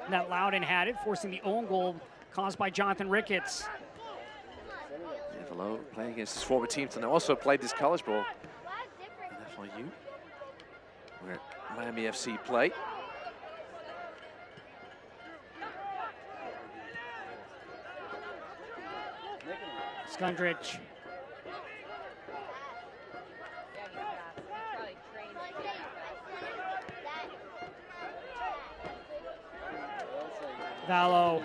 that Loudoun had it, forcing the own goal caused by Jonathan Ricketts. Yeah, Vallo playing against his former teams, and also played this college ball at FIU, where Miami FC play. Skundrich. Vallo.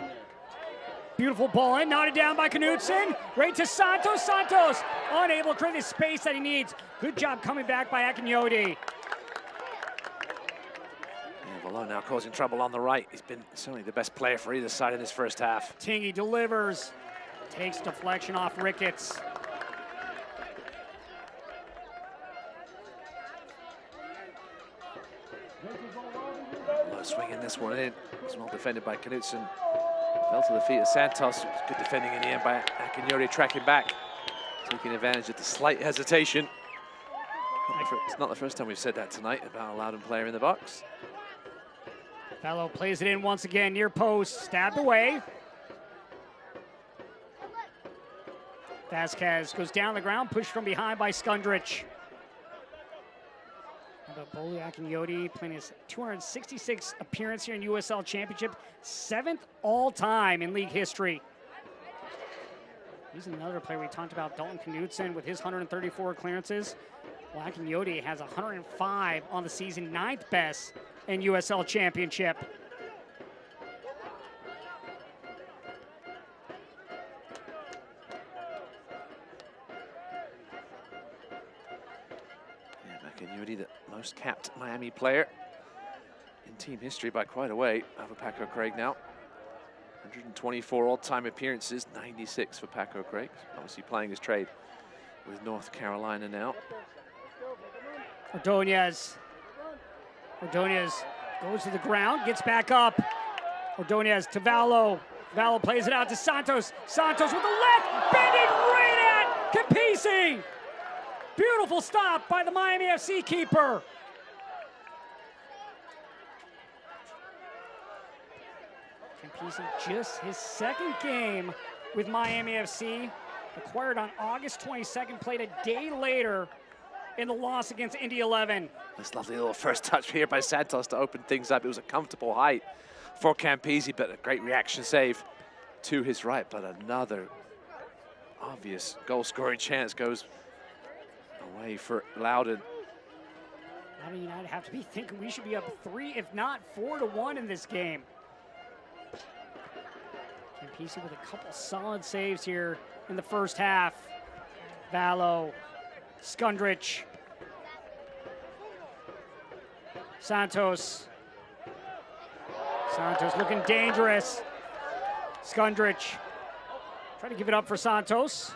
Beautiful ball in, knotted down by Knutson. Right to Santos. Santos unable to create the space that he needs. Good job coming back by Akinyodi. Yeah, Vallo now causing trouble on the right. He's been certainly the best player for either side in this first half. Tingy delivers. Takes deflection off Ricketts. Swinging this one in. It's well defended by Knutson. Fell to the feet of Santos. Good defending in the end by Akinyori, tracking back. Taking advantage of the slight hesitation. It's not the first time we've said that tonight about a Loudoun player in the box. Vallo plays it in once again, near post, stabbed away. Vasquez goes down the ground, pushed from behind by Skundrich. How about Bolu Akinyodi playing his 266th appearance here in USL Championship, 7th all-time in league history. He's another player we talked about, Dalton Knutson, with his 134 clearances. Well, Akinyodi has 105 on the season, 9th best in USL Championship. Akinyodi, the most capped Miami player in team history by quite a way, over Paco Craig now. And 124 all-time appearances, 96 for Paco Craig. Obviously playing his trade with North Carolina now. Ordonez goes to the ground, gets back up. Ordonez to Vallo. Vallo plays it out to Santos. Santos with the left, bending right at Capisi. Beautiful stop by the Miami FC keeper. Capisi, just his second game with Miami FC. Acquired on August 22nd, played a day later in the loss against Indy 11. This lovely little first touch here by Santos to open things up. It was a comfortable height for Campisi, but a great reaction save to his right. But another obvious goal-scoring chance goes away for Loudoun. Loudoun United have to be thinking we should be up 3, if not 4-1 in this game. Campisi with a couple solid saves here in the first half. Vallo, Skundrich, Santos looking dangerous. Skundrich, try to give it up for Santos.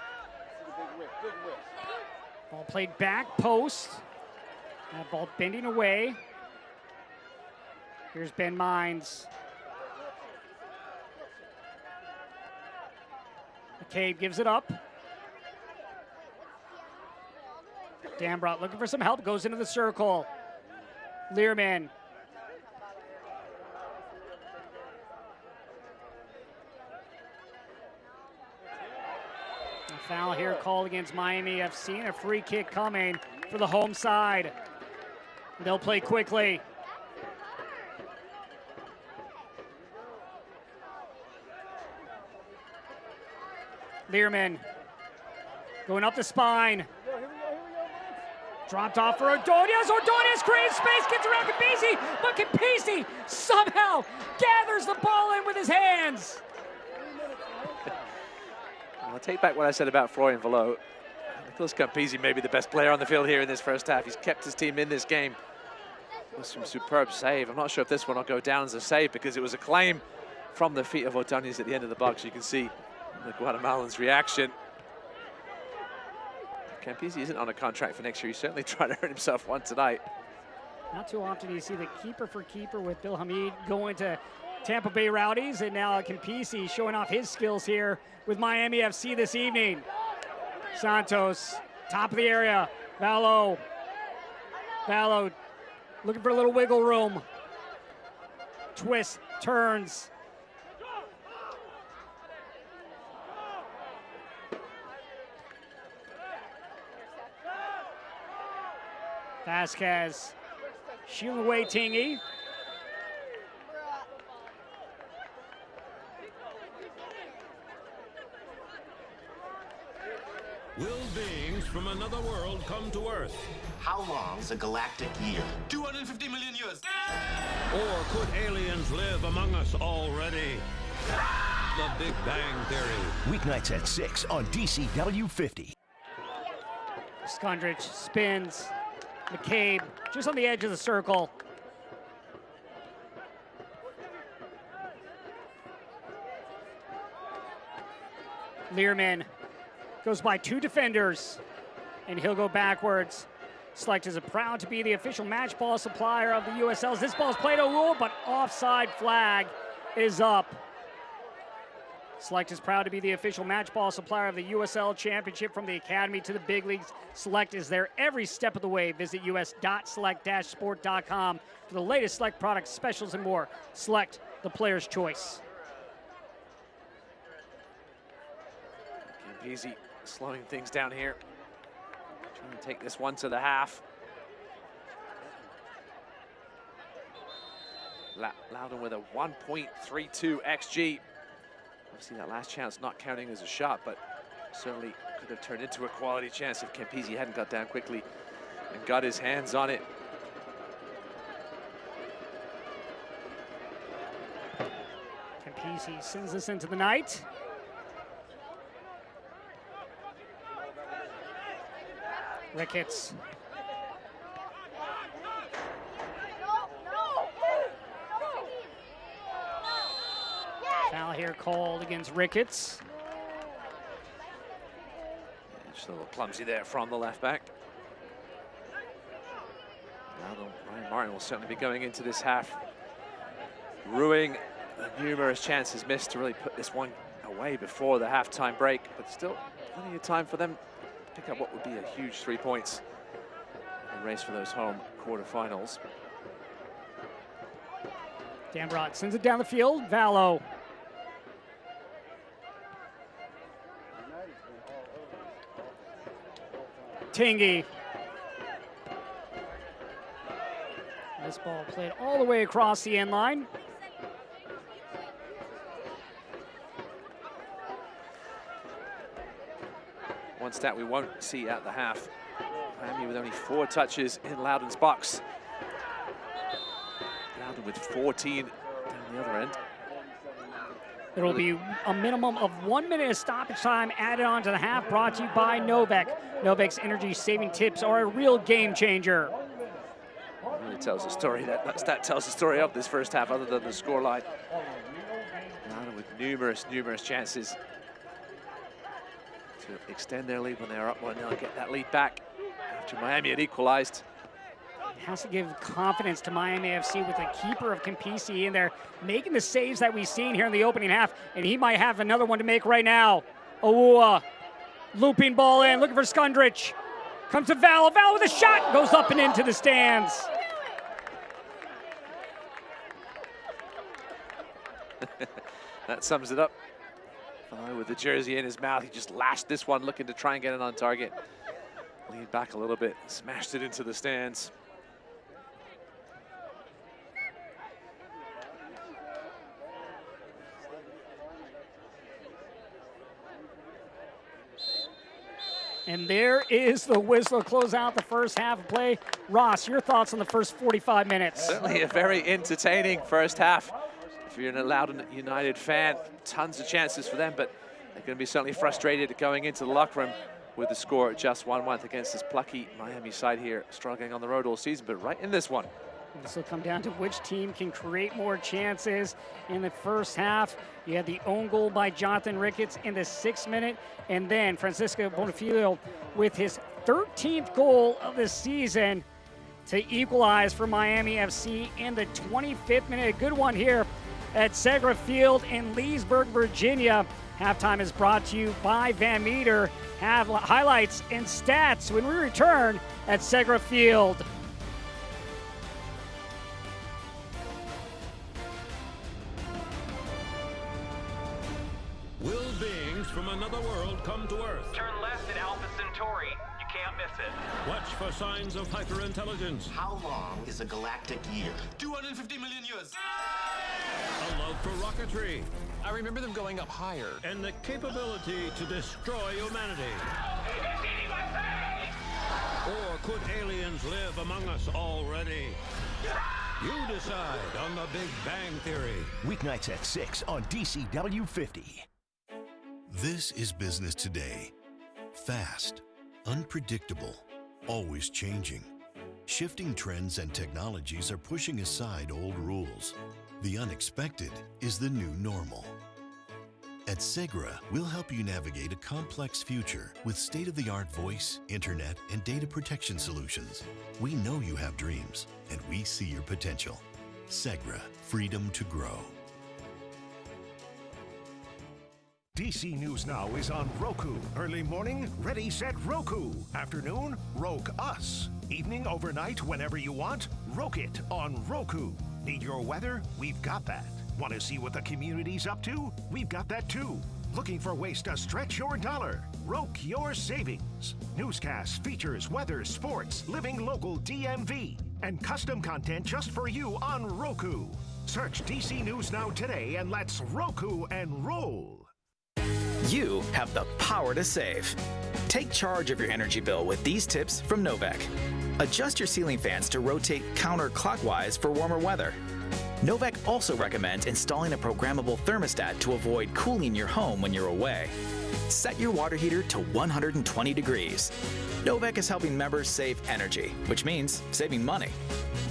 Ball played back post. That ball bending away. Here's Ben Mines. McCabe gives it up. Dambrot looking for some help, goes into the circle. Learman. A foul here called against Miami FC, and a free kick coming for the home side. They'll play quickly. Learman going up the spine. Dropped off for Ordonez. Ordonez creates space, gets around Capisi, but Capisi somehow gathers the ball in with his hands. I'll take back what I said about Florian Vallo. Nicolas Campisi may be the best player on the field here in this first half. He's kept his team in this game. It was some superb save. I'm not sure if this one will go down as a save because it was a claim from the feet of Ordonez at the end of the box. You can see the Guatemalan's reaction. Campisi isn't on a contract for next year. He's certainly trying to earn himself one tonight. Not too often do you see the keeper for keeper with Bill Hamid going to Tampa Bay Rowdies, and now Campisi showing off his skills here with Miami FC this evening. Santos, top of the area. Vallo looking for a little wiggle room. Twist, turns. Vasquez shooting away Tingy. Will beings from another world come to Earth? How long's a galactic year? 250 million years. Or could aliens live among us already? The Big Bang Theory. Weeknights at 6 on DCW 50. Skundrich spins. McCabe just on the edge of the circle. Learman goes by 2 defenders, and he'll go backwards. Select is proud to be the official match ball supplier of the USLs. This ball's played a rule, but offside flag is up. Select is proud to be the official match ball supplier of the USL Championship, from the Academy to the big leagues. Select is there every step of the way. Visit us.select-sport.com for the latest Select products, specials, and more. Select, the player's choice. Campisi slowing things down here. Trying to take this one to the half. Loudoun with a 1.32 XG. Obviously that last chance not counting as a shot, but certainly could have turned into a quality chance if Campisi hadn't got down quickly and got his hands on it. Campisi sends this into the night. Ricketts. Foul here called against Ricketts. Just a little clumsy there from the left back. Now Ryan Martin will certainly be going into this half, ruining the numerous chances missed to really put this one away before the halftime break, but still plenty of time for them to pick up what would be a huge 3 points in the race for those home quarterfinals. Dambrot sends it down the field. Vallow. Tingy. This ball played all the way across the end line. One stat we won't see at the half. Miami with only 4 touches in Loudoun's box. Loudoun with 14 down the other end. There will be a minimum of 1 minute of stoppage time added on to the half, brought to you by Novec. Novec's energy-saving tips are a real game changer. It really tells the story, that stat tells the story of this first half, other than the scoreline. Loudoun with numerous chances to extend their lead when they're up 1-0, get that lead back after Miami had equalized. Has to give confidence to Miami FC with the keeper of Campisi in there, making the saves that we've seen here in the opening half, and he might have another one to make right now. Awua, looping ball in, looking for Skundrich. Comes to Val, Val with a shot, goes up and into the stands. That sums it up. With the jersey in his mouth, he just lashed this one, looking to try and get it on target. Leaned back a little bit, smashed it into the stands. And there is the whistle to close out the first half of play. Ross, your thoughts on the first 45 minutes? Certainly a very entertaining first half. If you're an Loudoun United fan, tons of chances for them, but they're going to be certainly frustrated going into the locker room with the score at just 1-1 against this plucky Miami side here, struggling on the road all season, but right in this one. This will come down to which team can create more chances in the first half. You had the own goal by Jonathan Ricketts in the 6th minute, and then Francisco Bonifilio with his 13th goal of the season to equalize for Miami FC in the 25th minute. A good one here at Segra Field in Leesburg, Virginia. Halftime is brought to you by Van Meter. Have highlights and stats when we return at Segra Field. Will beings from another world come to Earth? Turn left at Alpha Centauri. You can't miss it. Watch for signs of hyperintelligence. How long is a galactic year? 250 million years. A love for rocketry. I remember them going up higher. And the capability to destroy humanity. Or could aliens live among us already? You decide on the Big Bang Theory. Weeknights at 6 on DCW 50. This is business today. Fast, unpredictable, always changing. Shifting trends and technologies are pushing aside old rules. The unexpected is the new normal. At Segra, we'll help you navigate a complex future with state-of-the-art voice, internet, and data protection solutions. We know you have dreams, and we see your potential. Segra, freedom to grow. DC News Now is on Roku. Early morning, ready, set, Roku. Afternoon, Roke Us. Evening, overnight, whenever you want, Roke it on Roku. Need your weather? We've got that. Want to see what the community's up to? We've got that too. Looking for ways to stretch your dollar? Roke your savings. Newscasts, features, weather, sports, living local DMV, and custom content just for you on Roku. Search DC News Now today and let's Roku and roll. You have the power to save. Take charge of your energy bill with these tips from Novec. Adjust your ceiling fans to rotate counterclockwise for warmer weather. Novec also recommends installing a programmable thermostat to avoid cooling your home when you're away. Set your water heater to 120 degrees. Novec is helping members save energy, which means saving money.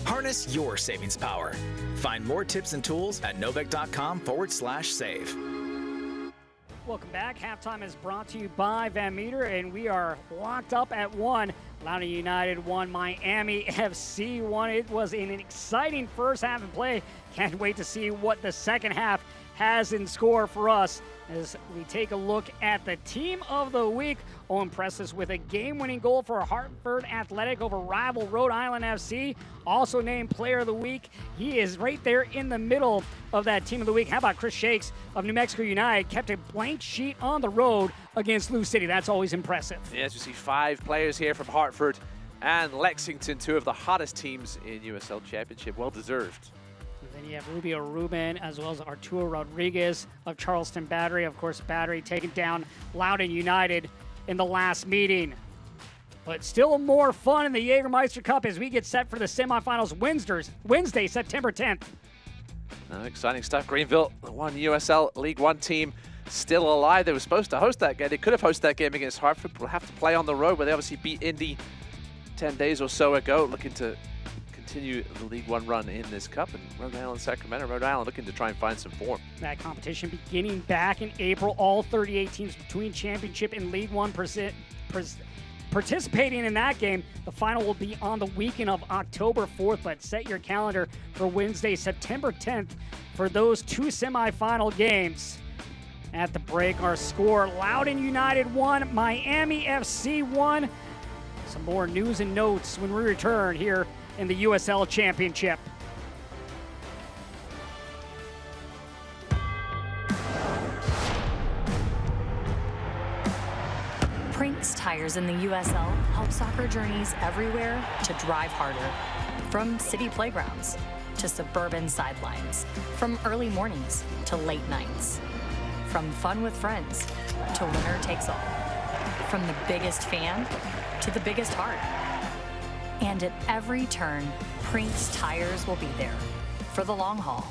Harness your savings power. Find more tips and tools at novec.com/save. Welcome back. Halftime is brought to you by Van Meter, and we are locked up at 1. Loudoun United 1, Miami FC 1. It was an exciting first half of play. Can't wait to see what the second half has in store for us as we take a look at the team of the week. Owen Presses with a game-winning goal for Hartford Athletic over rival Rhode Island FC. Also named player of the week. He is right there in the middle of that team of the week. How about Chris Shakes of New Mexico United? Kept a blank sheet on the road against Lou City. That's always impressive. Yes, you see 5 players here from Hartford and Lexington, 2 of the hottest teams in USL Championship. Well deserved. And then you have Rubio Ruben as well as Arturo Rodriguez of Charleston Battery. Of course, Battery taking down Loudoun United in the last meeting. But still more fun in the Jägermeister Cup as we get set for the semifinals Wednesday, September 10th. Exciting stuff. Greenville, the one USL League One team, still alive. They were supposed to host that game. They could have hosted that game against Hartford, but will have to play on the road, where they obviously beat Indy 10 days or so ago, looking to continue the League One run in this cup. And Rhode Island, Sacramento, Rhode Island looking to try and find some form. That competition beginning back in April. All 38 teams between Championship and League One participating in that game. The final will be on the weekend of October 4th, but set your calendar for Wednesday, September 10th for those 2 semifinal games. At the break, our score: Loudoun United 1, Miami FC 1. Some more news and notes when we return here in the USL Championship. Prinks Tires in the USL help soccer journeys everywhere to drive harder. From city playgrounds to suburban sidelines. From early mornings to late nights. From fun with friends to winner takes all. From the biggest fan to the biggest heart. And at every turn, Prinks Tires will be there for the long haul.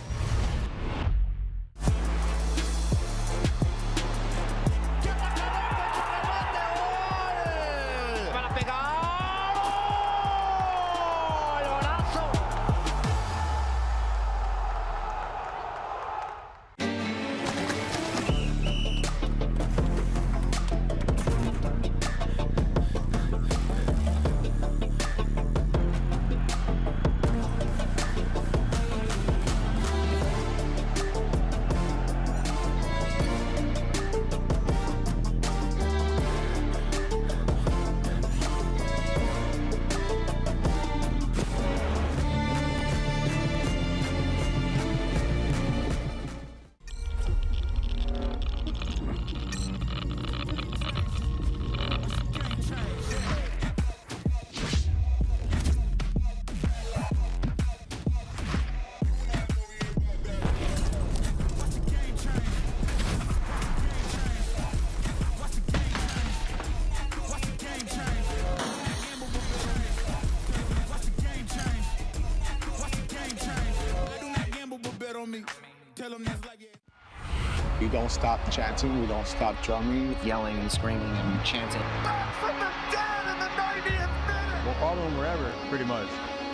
We don't stop chanting, we don't stop drumming, yelling and screaming and chanting. Back from the dead in the 90th minute! We'll follow them wherever, pretty much.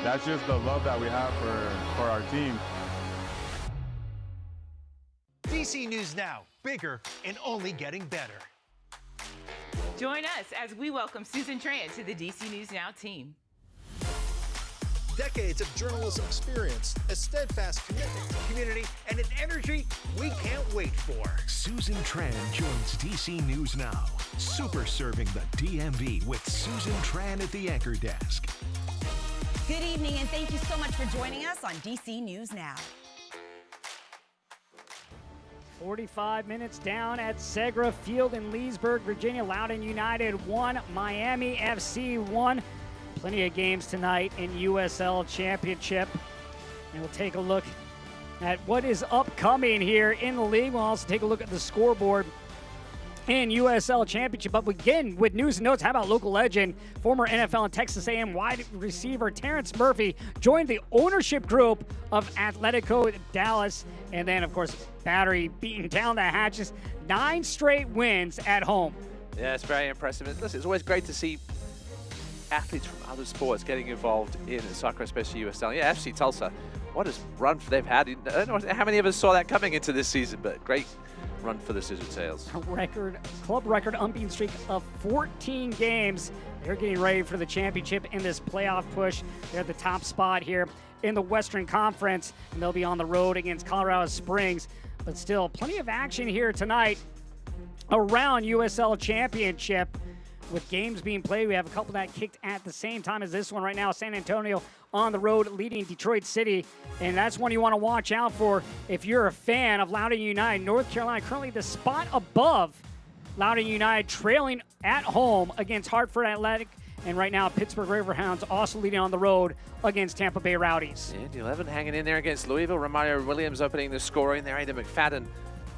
That's just the love that we have for our team. DC News Now, bigger and only getting better. Join us as we welcome Susan Tran to the DC News Now team. Decades of journalism experience, a steadfast commitment to community, and an energy we can't wait for. Susan Tran joins DC News Now, super serving the DMV with Susan Tran at the anchor desk. Good evening, and thank you so much for joining us on DC News Now. 45 minutes down at Segra Field in Leesburg, Virginia. Loudoun United 1, Miami FC 1. Plenty of games tonight in USL Championship. And we'll take a look at what is upcoming here in the league. We'll also take a look at the scoreboard in USL Championship. But again, with news and notes, how about local legend, former NFL and Texas A&M wide receiver Terrence Murphy joined the ownership group of Atletico Dallas. And then, of course, Battery beating down the hatches. 9 straight wins at home. Yeah, it's very impressive. And listen, it's always great to see athletes from other sports getting involved in soccer, especially USL. Yeah, FC Tulsa, what a run they've had. I don't know how many of us saw that coming into this season, but great run for the Scissor Tails. Club record unbeaten streak of 14 games. They're getting ready for the championship in this playoff push. They're at the top spot here in the Western Conference, and they'll be on the road against Colorado Springs. But still, plenty of action here tonight around USL Championship with games being played. We have a couple that kicked at the same time as this one right now. San Antonio on the road leading Detroit City, and that's one you want to watch out for if you're a fan of Loudoun United. North Carolina currently the spot above Loudoun United, trailing at home against Hartford Athletic. And right now, Pittsburgh Riverhounds also leading on the road against Tampa Bay Rowdies. And 11 hanging in there against Louisville. Romario Williams opening the scoring there. Aidan McFadden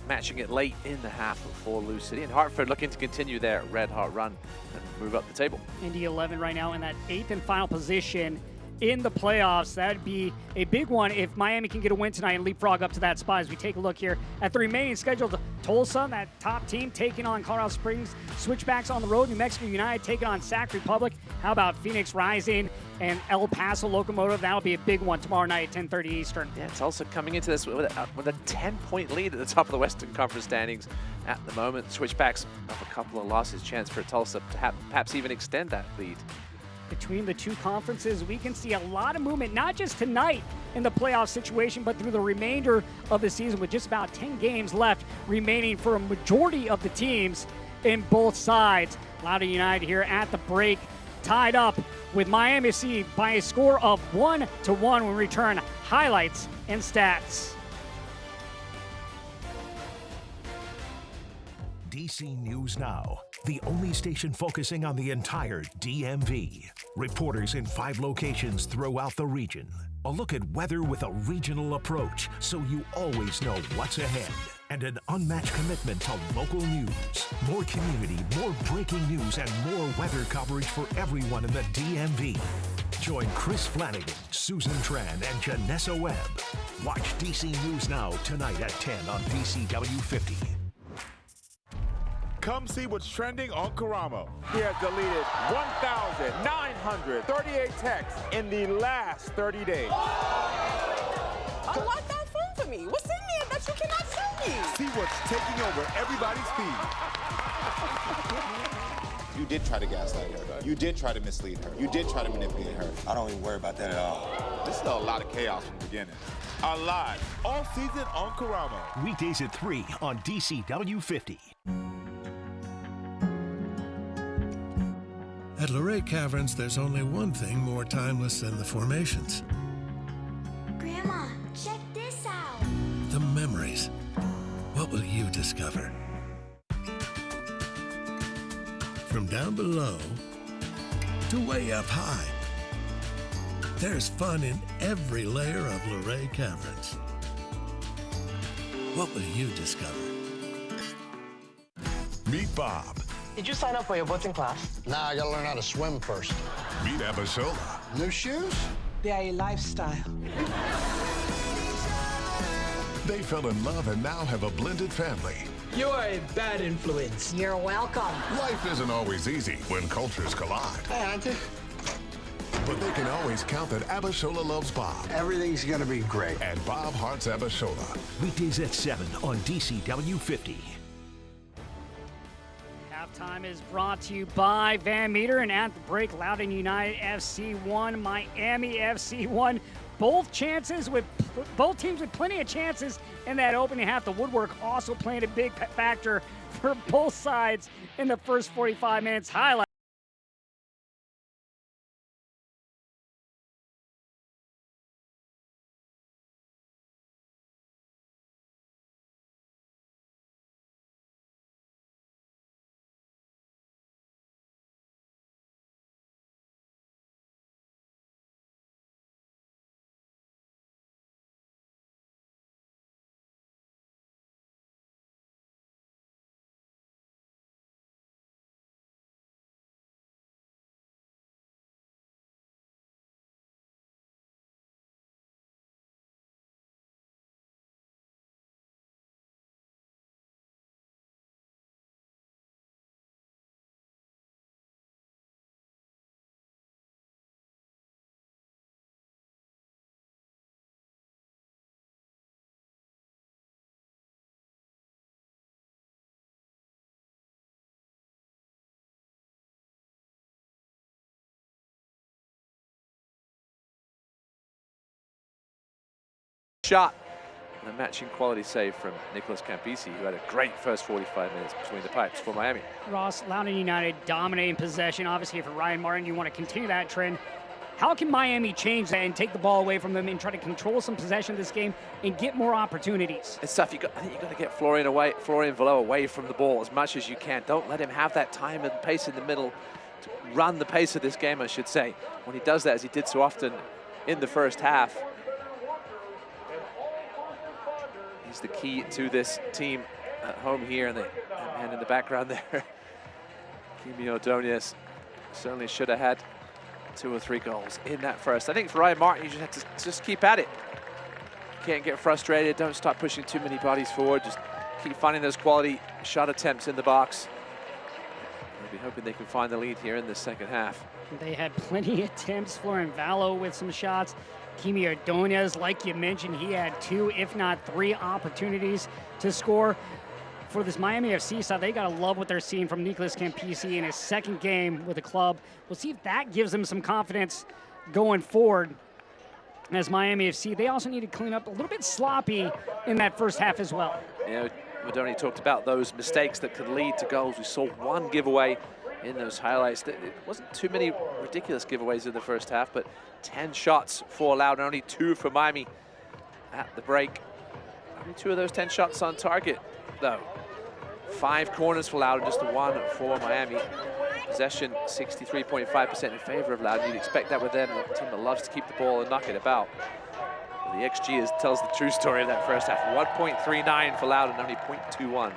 matching it late in the half for Lou City. And Hartford looking to continue their red-hot run and move up the table. Indy 11 right now in that 8th and final position in the playoffs. That'd be a big one if Miami can get a win tonight and leapfrog up to that spot. As we take a look here at the remaining scheduled, Tulsa, that top team, taking on Colorado Springs. Switchbacks on the road. New Mexico United taking on Sac Republic. How about Phoenix Rising and El Paso Locomotive? That'll be a big one tomorrow night at 10:30 Eastern. Yeah, Tulsa coming into this with a 10-point lead at the top of the Western Conference standings at the moment. Switchbacks of a couple of losses, chance for Tulsa to perhaps even extend that lead. Between the two conferences, we can see a lot of movement, not just tonight in the playoff situation, but through the remainder of the season with just about 10 games left remaining for a majority of the teams in both sides. Loudoun United here at the break, tied up with Miami FC by a score of 1-1 when we return highlights and stats. DC News Now, the only station focusing on the entire DMV. Reporters in 5 locations throughout the region. A look at weather with a regional approach, so you always know what's ahead. And an unmatched commitment to local news. More community, more breaking news, and more weather coverage for everyone in the DMV. Join Chris Flanagan, Susan Tran, and Janessa Webb. Watch DC News Now tonight at 10 on DCW 50. Come see what's trending on Karamo. He has deleted 1,938 texts in the last 30 days. Unlock that phone for me. What's in there that you cannot show me? See what's taking over everybody's feed. You did try to gaslight her. You did try to mislead her. You did try to manipulate her. I don't even worry about that at all. This is a lot of chaos from the beginning. A lot. All season on Karamo. Weekdays at 3 on DCW 50. At Luray Caverns, there's only one thing more timeless than the formations. Grandma, check this out. The memories. What will you discover? From down below to way up high, there's fun in every layer of Luray Caverns. What will you discover? Meet Bob. Did you sign up for your boating class? Nah, I gotta learn how to swim first. Meet Abishola. New shoes? They are a lifestyle. They fell in love and now have a blended family. You are a bad influence. You're welcome. Life isn't always easy when cultures collide. Hey, Auntie. But they can always count that Abishola loves Bob. Everything's gonna be great. And Bob hearts Abishola. Weekdays at 7 on DCW 50. Halftime is brought to you by Van Meter, and at the break, Loudoun United FC 1, Miami FC 1. Both teams with plenty of chances in that opening half. The woodwork also playing a big factor for both sides in the first 45 minutes. Highlight. shot. And a matching quality save from Nicholas Campisi, who had a great first 45 minutes between the pipes for Miami. Ross, Loudoun United dominating possession. Obviously, for Ryan Martin, you want to continue that trend. How can Miami change that and take the ball away from them and try to control some possession of this game and get more opportunities? It's tough. I think you've got to get Florian Velo away from the ball as much as you can. Don't let him have that time and pace in the middle to run the pace of this game, I should say. When he does that, as he did so often in the first half, he's the key to this team at home here. And the man in the background there, Kimi Ordonez, certainly should have had 2 or 3 goals in that first. I think for Ryan Martin, you just have to just keep at it. Can't get frustrated. Don't start pushing too many bodies forward. Just keep finding those quality shot attempts in the box. I'll be hoping they can find the lead here in the second half. They had plenty of attempts. Florian Valo with some shots. Kimi Ordonez, like you mentioned, he had 2, if not 3 opportunities to score. For this Miami FC side, they got to love what they're seeing from Nicholas Campisi in his second game with the club. We'll see if that gives them some confidence going forward. As Miami FC, they also need to clean up a little bit sloppy in that first half as well. You know, Madoni talked about those mistakes that could lead to goals. We saw 1 giveaway in those highlights. It wasn't too many ridiculous giveaways in the first half, but 10 shots for Loudoun, only 2 for Miami at the break. Only 2 of those 10 shots on target, though. 5 corners for Loudoun, just 1 for Miami. Possession 63.5% in favor of Loudoun. You'd expect that with them, a team that loves to keep the ball and knock it about. But the XG tells the true story of that first half. 1.39 for Loudoun, only 0.21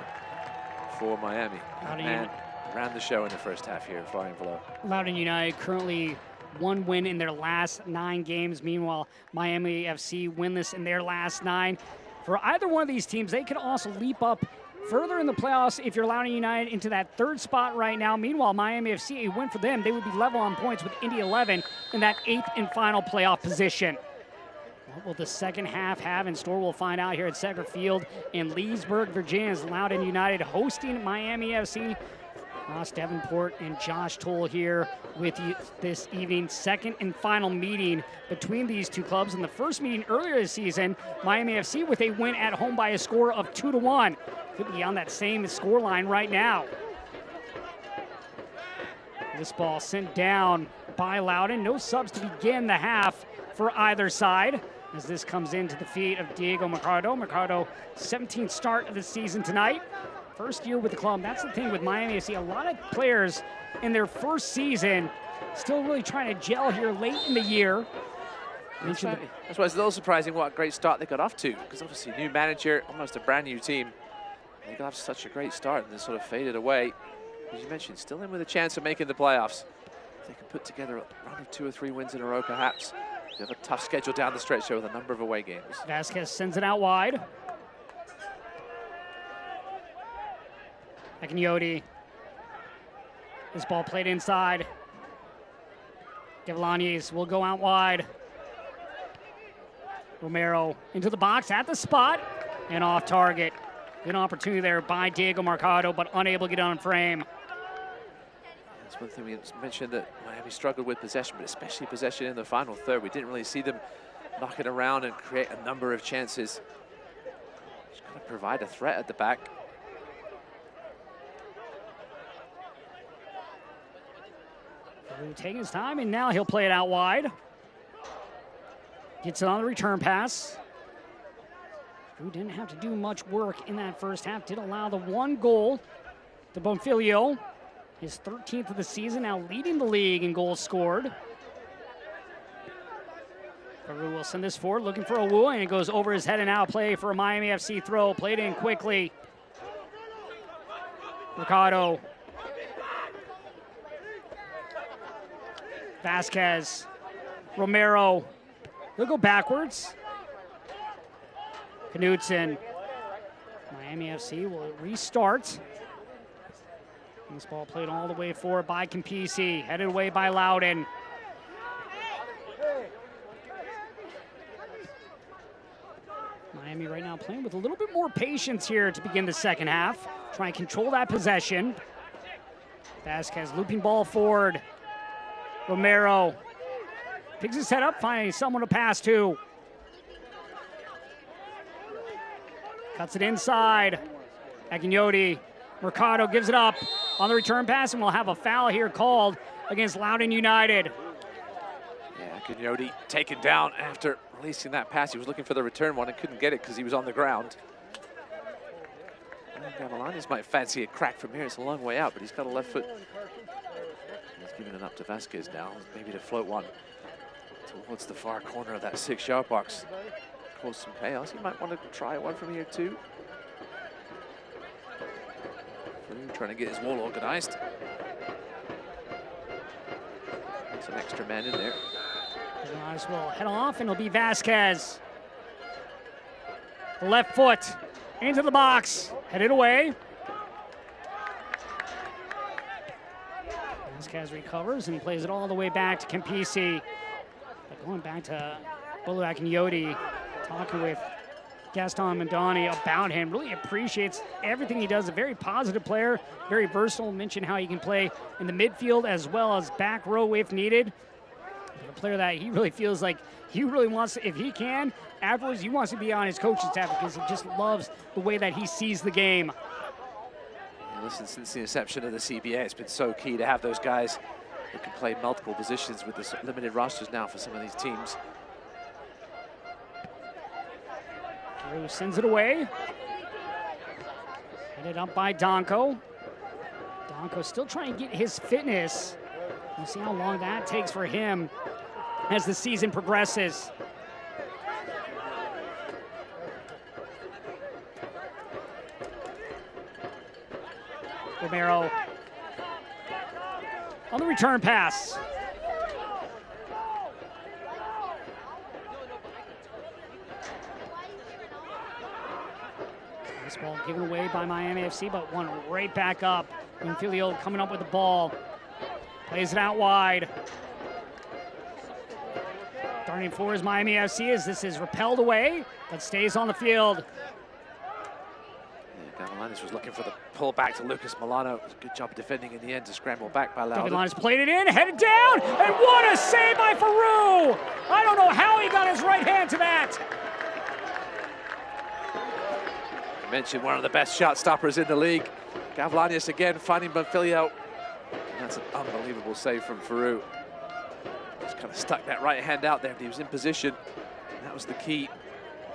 for Miami. And ran the show in the first half here, Florian Velo. Loudoun United currently 1 win in their last 9 games. Meanwhile, Miami FC winless in their last 9. For either one of these teams, they could also leap up further in the playoffs if you're Loudoun United into that 3rd spot right now. Meanwhile, Miami FC, a win for them, they would be level on points with Indy 11 in that 8th and final playoff position. What will the second half have in store? We'll find out here at Segra Field in Leesburg, Virginia, as Loudoun United hosting Miami FC. Ross Davenport and Josh Toll here with you this evening. Second and final meeting between these two clubs. In the first meeting earlier this season, Miami FC with a win at home by a score of 2-1. Could be on that same score line right now. This ball sent down by Loudoun. No subs to begin the half for either side as this comes into the feet of Diego Mercado. Mercado, 17th start of the season tonight. First year with the club. That's the thing with Miami FC. A lot of players in their first season still really trying to gel here late in the year. That's why it's a little surprising what a great start they got off to, because obviously new manager, almost a brand new team. They got off to such a great start and then sort of faded away. As you mentioned, still in with a chance of making the playoffs. If they can put together a run of 2 or 3 wins in a row, perhaps. They have a tough schedule down the stretch there with a number of away games. Vasquez sends it out wide. Akinyote. This ball played inside. Gavlanes will go out wide. Romero into the box at the spot and off target. Good opportunity there by Diego Mercado, but unable to get on frame. That's one thing we mentioned, that Miami struggled with possession, but especially possession in the final third. We didn't really see them knock it around and create a number of chances. Just got to provide a threat at the back. Taking his time, and now he'll play it out wide. Gets it on the return pass. Drew didn't have to do much work in that first half. Did allow the 1 goal to Bonfilio. His 13th of the season, now leading the league in goals scored. Peru will send this forward, looking for Owu, and it goes over his head and out. Play for a Miami FC throw. Played in quickly. Mercado. Vasquez, Romero, he'll go backwards. Knudsen, Miami FC will restart. This ball played all the way forward by Campisi, headed away by Loudoun. Miami right now playing with a little bit more patience here to begin the second half. Try and control that possession. Vasquez looping ball forward. Romero picks his head up, finding someone to pass to. Cuts it inside. Akinyoti. Mercado gives it up on the return pass, and we'll have a foul here called against Loudoun United. Yeah, Akinyoti taken down after releasing that pass. He was looking for the return one and couldn't get it because he was on the ground. Gavilanes might fancy a crack from here. It's a long way out, but he's got a left foot. He's giving it up to Vasquez now, maybe to float one towards the far corner of that 6-yard box. Cause some chaos. He might want to try one from here too. Trying to get his wall organized. Some extra men in there. Gavilanes will head off, and it'll be Vasquez. The left foot into the box, headed away. Vasquez recovers and plays it all the way back to Campisi. But going back to Bolu Akinyoti, talking with Gaston Mandani about him, really appreciates everything he does. A very positive player, very versatile. Mentioned how he can play in the midfield as well as back row if needed. A player that he really feels like he really wants, if he can, afterwards he wants to be on his coaching staff because he just loves the way that he sees the game. Yeah, listen, since the inception of the CBA, it's been so key to have those guys who can play multiple positions with the limited rosters now for some of these teams. Drew sends it away. Headed up by Donko. Donko still trying to get his fitness. We'll see how long that takes for him as the season progresses. Romero on the return pass. This ball given away by Miami FC, but one right back up. Infilio coming up with the ball. Plays it out wide. Darting for is Miami FC as this is repelled away, but stays on the field. Yeah, Gavilanes was looking for the pull back to Lucas Milano. Good job defending in the end to scramble back by Loudoun. Gavilanes played it in, headed down, and what a save by Faroux! I don't know how he got his right hand to that. I mentioned one of the best shot stoppers in the league. Gavilanes again finding Bonfilio. And that's an unbelievable save from Faroux. Just kind of stuck that right hand out there, but he was in position. And that was the key.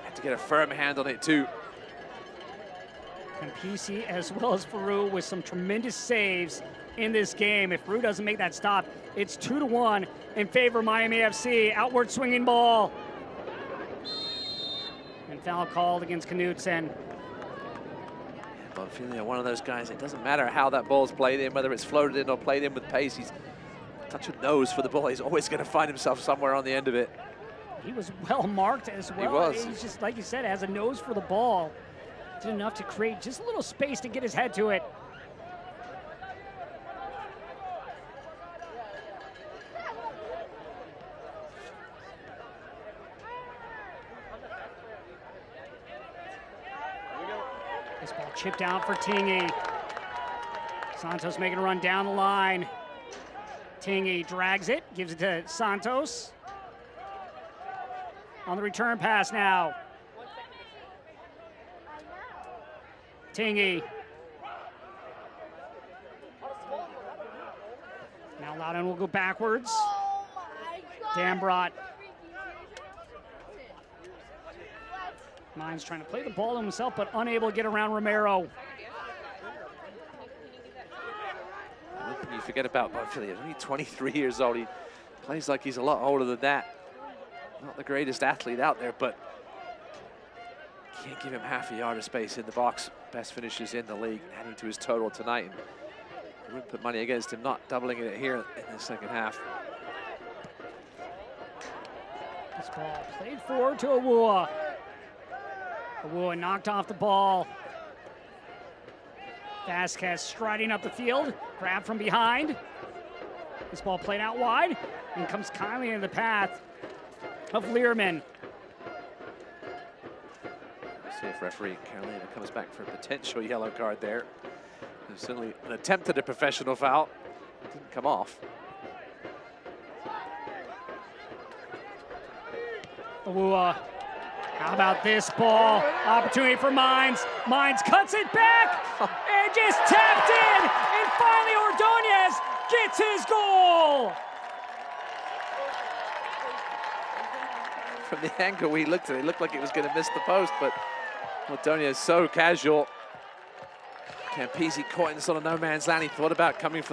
Had to get a firm hand on it too. Campisi as well as Faroux with some tremendous saves in this game. If Faroux doesn't make that stop, it's 2-1 in favor of Miami FC. Outward swinging ball. And foul called against Knudsen. Bonfilio, one of those guys, it doesn't matter how that ball's played in, whether it's floated in or played in with pace, he's touch a nose for the ball. He's always going to find himself somewhere on the end of it. He was well marked as well. He was. He's just, like you said, has a nose for the ball. Did enough to create just a little space to get his head to it. This ball chipped out for Tingy. Santos making a run down the line. Tingy drags it, gives it to Santos. On the return pass now. Tingy. Now Loudoun will go backwards. Dambrot. Mines trying to play the ball himself, but unable to get around Romero. You forget about Bonfilio. He's only 23 years old. He plays like he's a lot older than that. Not the greatest athlete out there, but can't give him half a yard of space in the box. Best finishes in the league, adding to his total tonight. And I wouldn't put money against him not doubling it here in the second half. This ball played forward to Awua. Awua knocked off the ball. Vasquez striding up the field, grabbed from behind. This ball played out wide and comes kindly into the path of Learman. See if referee Carolina comes back for a potential yellow card there. There's certainly an attempt at a professional foul. It didn't come off. Awua How about this ball? Opportunity for Mines. Mines cuts it back and just tapped in. And finally Ordonez gets his goal. From the angle we looked at, it looked like it was going to miss the post, but Ordonez is so casual. Campisi caught in sort of no man's land. He thought about coming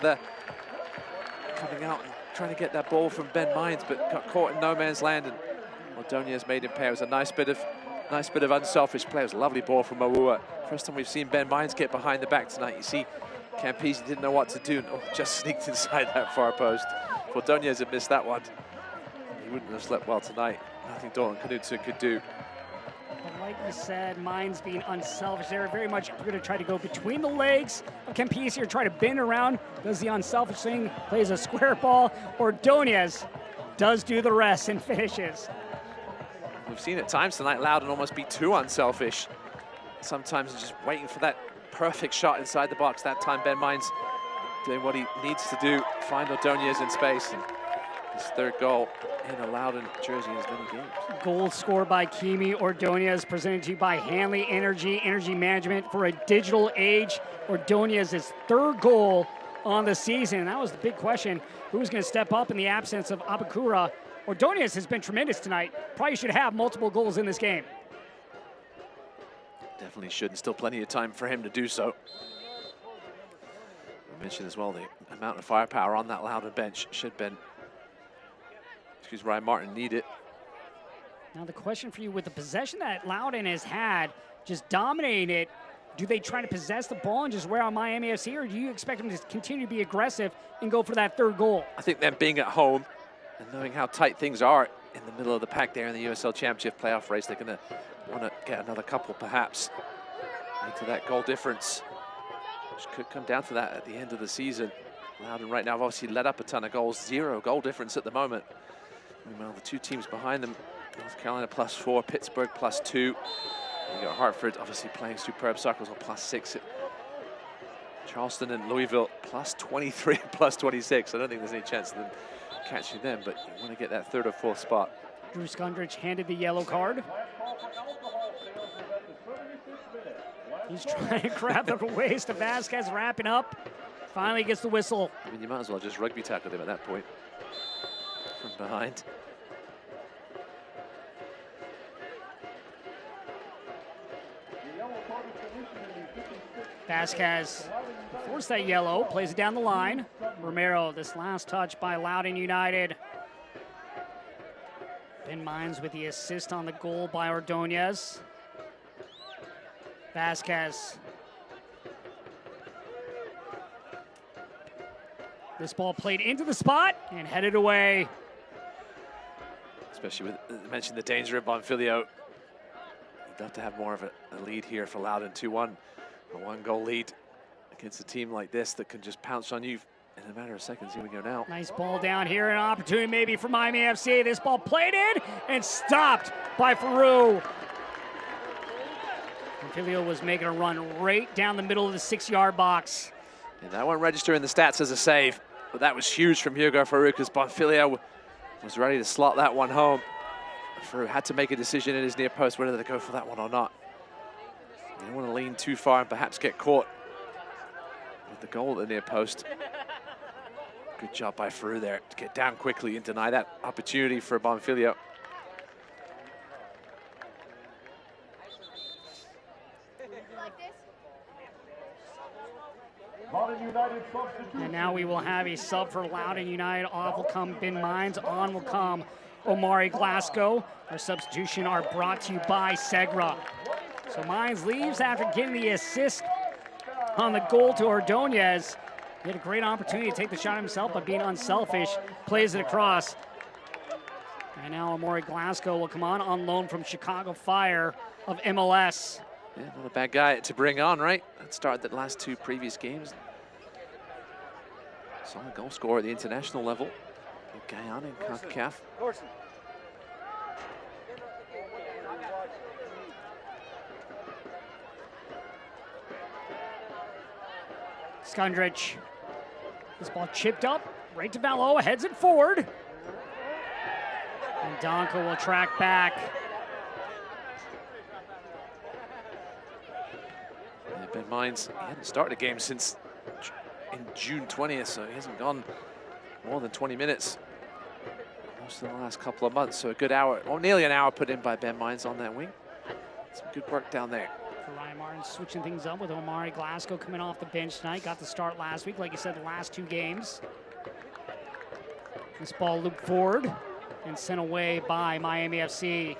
out and trying to get that ball from Ben Mines, but got caught in no man's land, and Ordonez made him pay. It was a nice bit of unselfish play. It was a lovely ball from Mawua. First time we've seen Ben Mines get behind the back tonight. You see Campisi didn't know what to do, and just sneaked inside that far post. If Ordonez had missed that one, he wouldn't have slept well tonight. Nothing Dalton Knudsen could do. But like you said, Mines being unselfish. They're very much going to try to go between the legs of Campisi or try to bend around. Does the unselfish thing, plays a square ball. Ordonez does do the rest and finishes. We've seen at times tonight Loudoun almost be too unselfish. Sometimes just waiting for that perfect shot inside the box. That time Ben Mines doing what he needs to do, find Ordonez in space. And his third goal in a Loudoun jersey in as many games. Goal scored by Kimi Ordonez, presented to you by Hanley Energy Management for a digital age. Ordonez's third goal on the season. That was the big question. Who's going to step up in the absence of Abakura? Ordonez has been tremendous tonight. Probably should have multiple goals in this game. Definitely should, and still plenty of time for him to do so. I mentioned as well the amount of firepower on that Loudoun bench should Ryan Martin need it. Now the question for you, with the possession that Loudoun has had, just dominating it, do they try to possess the ball and just wear on Miami FC, or do you expect them to continue to be aggressive and go for that third goal? I think them being at home and knowing how tight things are in the middle of the pack there in the USL Championship playoff race, they're going to want to get another couple perhaps into that goal difference, which could come down to that at the end of the season. Loudoun right now have obviously let up a ton of goals, 0 goal difference at the moment. Meanwhile, the two teams behind them, North Carolina +4, Pittsburgh +2. You got Hartford obviously playing superb soccer on +6. Charleston and Louisville +23 and +26. I don't think there's any chance of them catching them, but you want to get that third or fourth spot. Drew Skundrich handed the yellow card. He's trying to grab the waist of Vasquez, wrapping up. Finally gets the whistle. I mean, you might as well just rugby tackle him at that point. From behind. Vasquez forced that yellow, plays it down the line. Romero, this last touch by Loudoun United. Ben Mines with the assist on the goal by Ordonez. Vasquez. This ball played into the spot and headed away. Especially with, mentioned the danger of Bonfilio. You'd love to have more of a lead here for Loudoun, 2-1. A 1-goal lead against a team like this that can just pounce on you in a matter of seconds. Here we go now. Nice ball down here, an opportunity maybe for Miami FC. This ball played in and stopped by Faroux. Bonfilio was making a run right down the middle of the 6-yard box. And that won't register in the stats as a save, but that was huge from Hugo Faroux because Bonfilio was ready to slot that one home. Faroux had to make a decision in his near post whether to go for that one or not. You don't want to lean too far and perhaps get caught with the goal at the near post. Good job by Faroux there to get down quickly and deny that opportunity for Bonfilio. And now we will have a sub for Loudoun United. Off will come Ben Mines. On will come Omari Glasgow. Our substitution are brought to you by Segra. So Mines leaves after getting the assist on the goal to Ordonez. He had a great opportunity to take the shot himself, but being unselfish, plays it across. And now Omari Glasgow will come on loan from Chicago Fire of MLS. Yeah, not a bad guy to bring on, right? That started the last 2 previous games. Solid goal scorer at the international level. In Guyana and CONCACAF. Skundrich. This ball chipped up, right to Valoa, heads it forward. And Donko will track back. Ben Mines, he hadn't started a game since in June 20th, so he hasn't gone more than 20 minutes most of the last couple of months. So a good hour, or nearly an hour put in by Ben Mines on that wing. Some good work down there. For Ryan Martin, switching things up with Omari Glasgow coming off the bench tonight. Got the start last week, like you said, the last 2 games. This ball looped forward and sent away by Miami FC.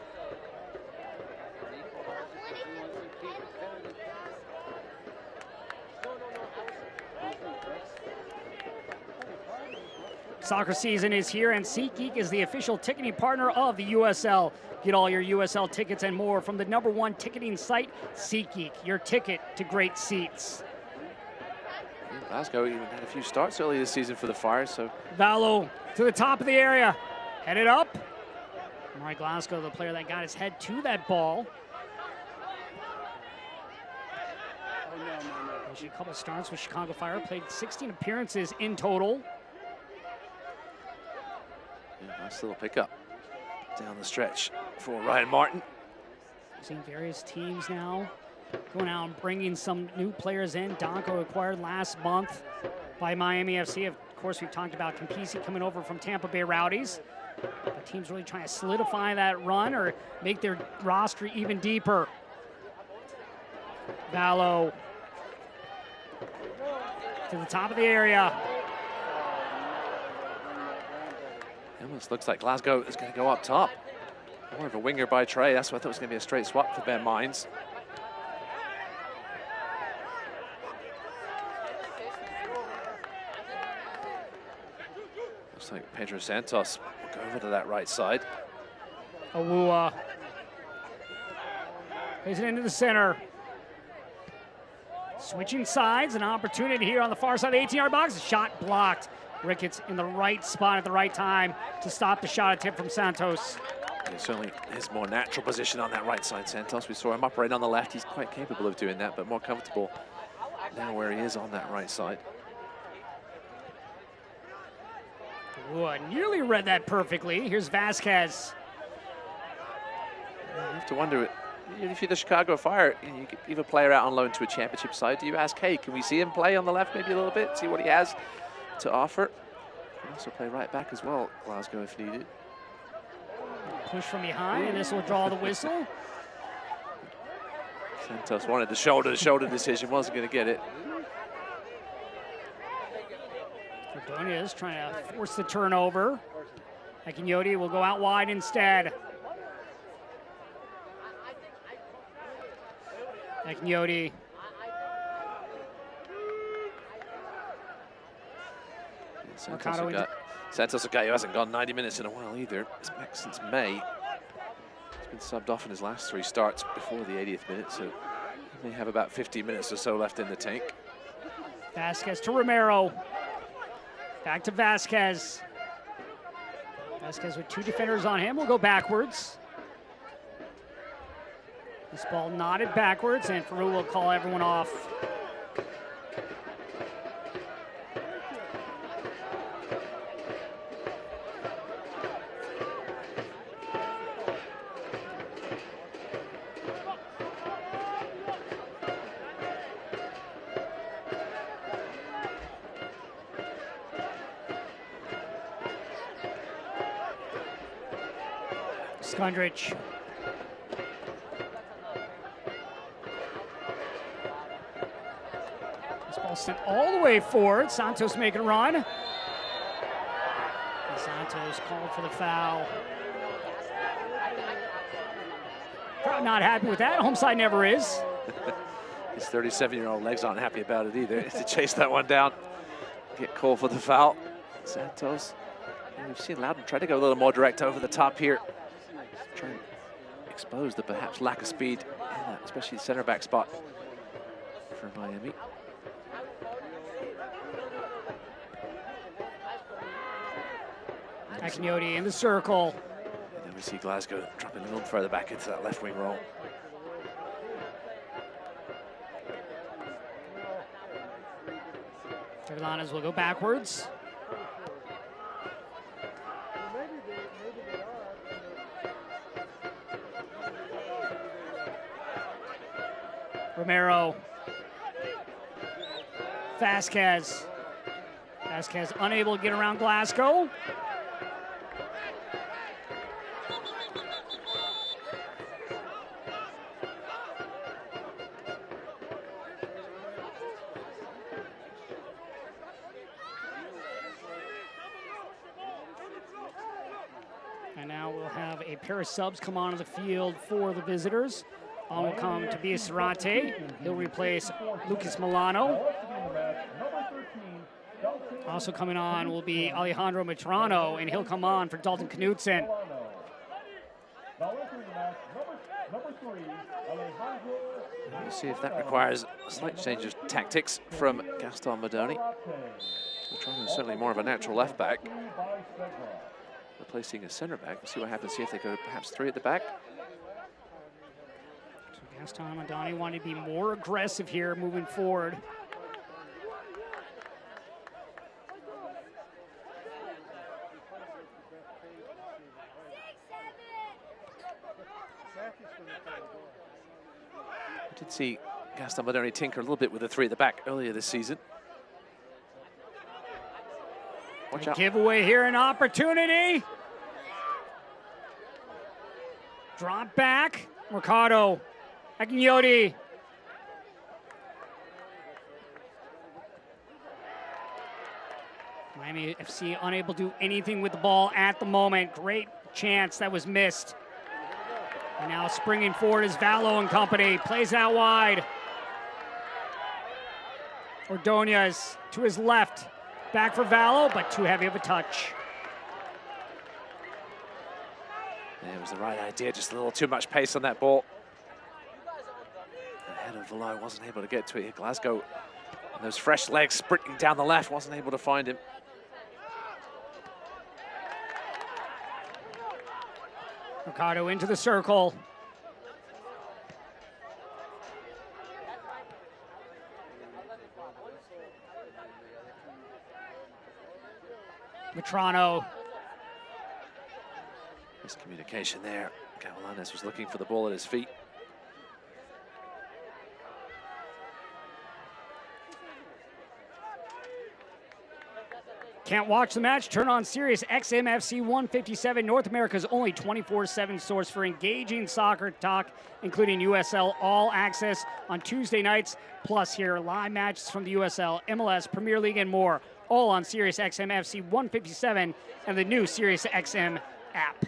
Soccer season is here, and SeatGeek is the official ticketing partner of the USL. Get all your USL tickets and more from the #1 ticketing site, SeatGeek, your ticket to great seats. Glasgow even had a few starts early this season for the Fire, so. Vallo to the top of the area, headed up. Omari Glasgow, the player that got his head to that ball. A couple starts with Chicago Fire, played 16 appearances in total. Yeah, nice little pickup down the stretch for Ryan Martin. Seeing various teams now going out and bringing some new players in. Donko acquired last month by Miami FC. Of course, we've talked about Campisi coming over from Tampa Bay Rowdies. The team's really trying to solidify that run or make their roster even deeper. Vallo to the top of the area. It almost looks like Glasgow is going to go up top. More of a winger by Trey. That's what I thought was going to be a straight swap for Ben Mines. Looks like Pedro Santos will go over to that right side. Awua plays it into the center. Switching sides, an opportunity here on the far side of the 18-yard box. Shot blocked. Ricketts in the right spot at the right time to stop the shot attempt from Santos. Yeah, certainly his more natural position on that right side, Santos. We saw him operate on the left. He's quite capable of doing that, but more comfortable now where he is on that right side. Ooh, I nearly read that perfectly. Here's Vasquez. You have to wonder, if you're the Chicago Fire, you could leave a player out on loan to a championship side. Do you ask, hey, can we see him play on the left maybe a little bit, see what he has to offer? Can also play right back as well, Glasgow, if needed. Push from behind, and this will draw the whistle. Santos wanted the shoulder-to-shoulder decision, wasn't going to get it. Cardonia's trying to force the turnover. Akinyoti will go out wide instead. Akinyoti. Santos, a guy who hasn't gone 90 minutes in a while either. He's back since May. He's been subbed off in his last 3 starts before the 80th minute, so he may have about 15 minutes or so left in the tank. Vasquez to Romero. Back to Vasquez. Vasquez with 2 defenders on him will go backwards. This ball nodded backwards, and Farouk will call everyone off. Skundrich. This ball sent all the way forward. Santos making a run. And Santos called for the foul. Crowd not happy with that. Home side never is. His 37-year-old legs aren't happy about it either. To chase that one down, get called for the foul. Santos. And we've seen Loudoun try to go a little more direct over the top here. Try and expose the perhaps lack of speed in that, especially the center back spot for Miami. Akinyoti in the circle. And then we see Glasgow dropping a little further back into that left wing role. Terlanas will go backwards. Romero Vasquez. Vasquez unable to get around Glasgow. And now we'll have a pair of subs come onto the field for the visitors. On will come Tobias Sarate. He'll replace Lucas Milano. Also coming on will be Alejandro Matrano, and he'll come on for Dalton Knudsen. We'll see if that requires a slight change of tactics from Gaston Modoni. Matrano is certainly more of a natural left back, replacing a center back. We'll see what happens, see if they go perhaps 3 at the back. So Gaston Modoni wanted to be more aggressive here moving forward. I did see Gaston Modoni tinker a little bit with the 3 at the back earlier this season. Watch out. Giveaway here, an opportunity. Drop back, Mercado, Akinyoti. Miami FC unable to do anything with the ball at the moment. Great chance that was missed. And now springing forward is Vallo and company. Plays out wide. Ordonez to his left. Back for Vallo, but too heavy of a touch. Yeah, it was the right idea, just a little too much pace on that ball. The head of Vallo wasn't able to get to it. Glasgow, and those fresh legs sprinting down the left, wasn't able to find him. Mercado into the circle. Matrano. Miscommunication there. Cavalanes was looking for the ball at his feet. Can't watch the match? Turn on Sirius XM FC 157, North America's only 24/7 source for engaging soccer talk, including USL All Access on Tuesday nights, plus hear live matches from the USL, MLS, Premier League, and more, all on Sirius XM FC 157 and the new Sirius XM app.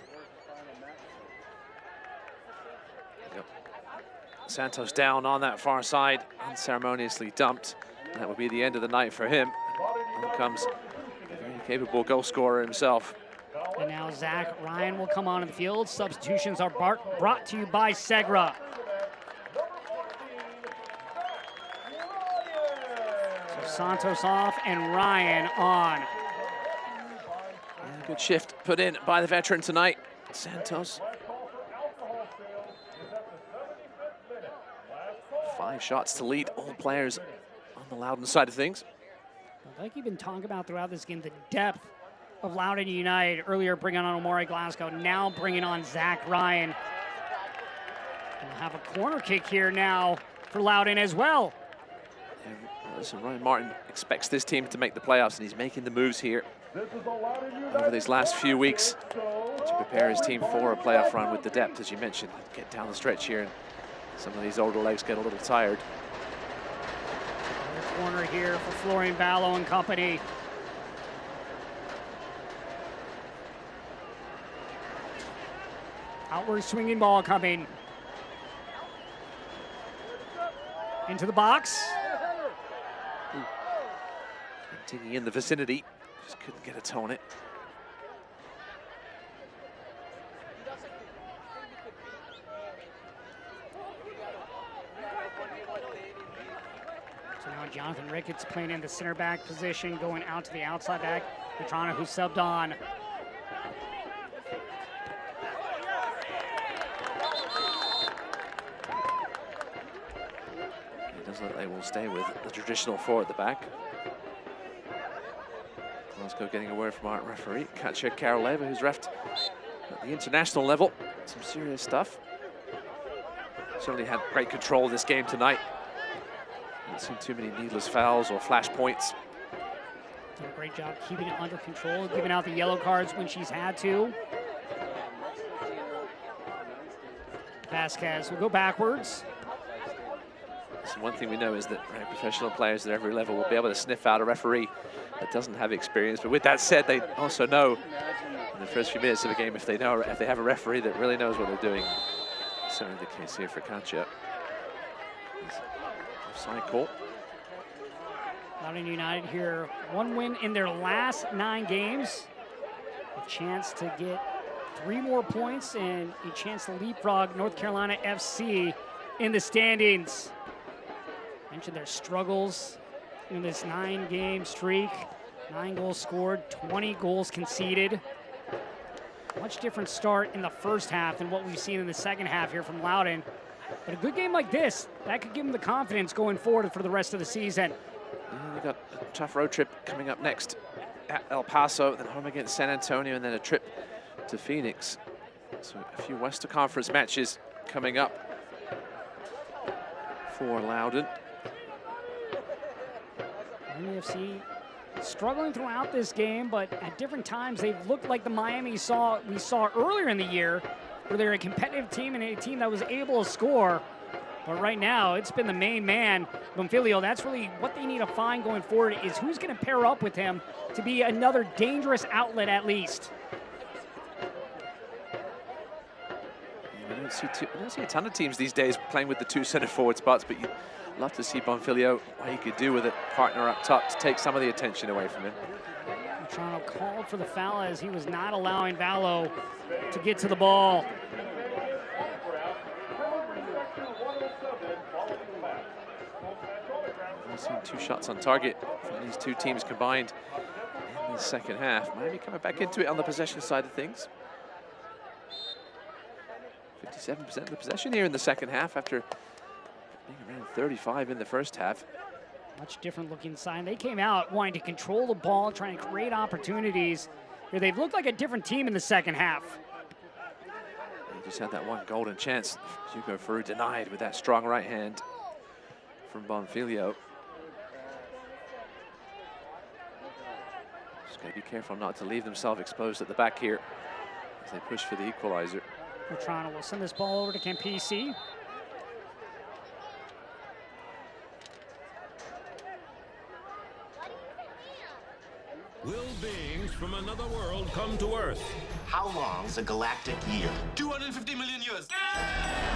Yep. Santos down on that far side, unceremoniously dumped. That would be the end of the night for him. Here comes a very capable goal scorer himself. And now Zach Ryan will come onto the field. Substitutions are brought to you by Segra. So Santos off and Ryan on. Yeah, good shift put in by the veteran tonight, Santos. 5 shots to lead all players on the Loudoun side of things. Like you've been talking about throughout this game, the depth of Loudoun United. Earlier bringing on Omari Glasgow, now bringing on Zach Ryan. We'll have a corner kick here now for Loudoun as well. Yeah, listen, Ryan Martin expects this team to make the playoffs, and he's making the moves here over these last few weeks to prepare his team for a playoff run with the depth, as you mentioned. Get down the stretch here, and some of these older legs get a little tired. Corner here for Florian Vallo and company. Outward swinging ball coming. Into the box. Digging in the vicinity, just couldn't get a toe on it. So now Jonathan Ricketts playing in the center back position, going out to the outside back. Matrano, who subbed on. It does look like they will stay with the traditional 4 at the back. Glasgow getting a word from our referee, Katja Karoleva, who's refed at the international level. Some serious stuff. Certainly had great control of this game tonight. Not seen too many needless fouls or flash points. Done a great job keeping it under control, giving out the yellow cards when she's had to. Vasquez will go backwards. So one thing we know is that professional players at every level will be able to sniff out a referee that doesn't have experience. But with that said, they also know in the first few minutes of a game if they have a referee that really knows what they're doing. Certainly the case here for Katja. Offside call. Loudoun United here, 1 win in their last 9 games. A chance to get 3 more points and a chance to leapfrog North Carolina FC in the standings. Mentioned their struggles in this 9-game streak. 9 goals scored, 20 goals conceded. Much different start in the first half than what we've seen in the second half here from Loudoun. But a good game like this, that could give them the confidence going forward for the rest of the season. We've got a tough road trip coming up next at El Paso, then home against San Antonio, and then a trip to Phoenix. So a few Western Conference matches coming up for Loudoun. NFC struggling throughout this game, but at different times they've looked like the Miami we saw earlier in the year, where they're a competitive team and a team that was able to score. But right now, it's been the main man, Bonfilio. That's really what they need to find going forward, is who's going to pair up with him to be another dangerous outlet at least. We don't see a ton of teams these days playing with the 2 center forward spots, but you'd love to see Bonfilio, what he could do with a partner up top to take some of the attention away from him. Toronto called for the foul as he was not allowing Vallo to get to the ball. We've seen 2 shots on target from these 2 teams combined in the second half. Miami coming back into it on the possession side of things. 57% of the possession here in the second half after being around 35 in the first half. Much different looking sign. They came out wanting to control the ball, trying to create opportunities. Here they've looked like a different team in the second half. They just had that one golden chance. Hugo Ferru denied with that strong right hand from Bonfilio. Just gotta be careful not to leave themselves exposed at the back here as they push for the equalizer. Toronto will send this ball over to Campisi. Will beings from another world come to Earth? How long's a galactic year? 250 million years.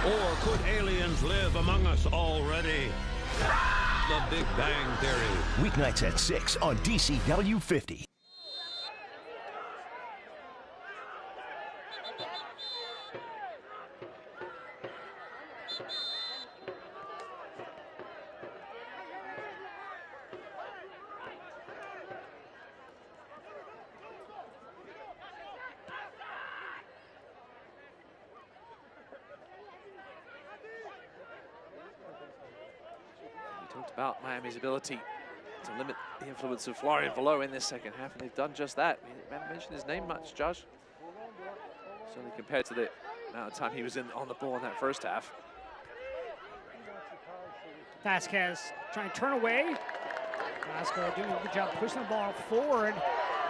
Or could aliens live among us already? The Big Bang Theory. Weeknights at 6 on DCW 50. About Miami's ability to limit the influence of Florian Vallo in this second half, and they've done just that. We haven't mentioned his name much, Josh. Certainly compared to the amount of time he was on the ball in that first half. Vasquez trying to turn away. Vasquez doing a good job pushing the ball forward.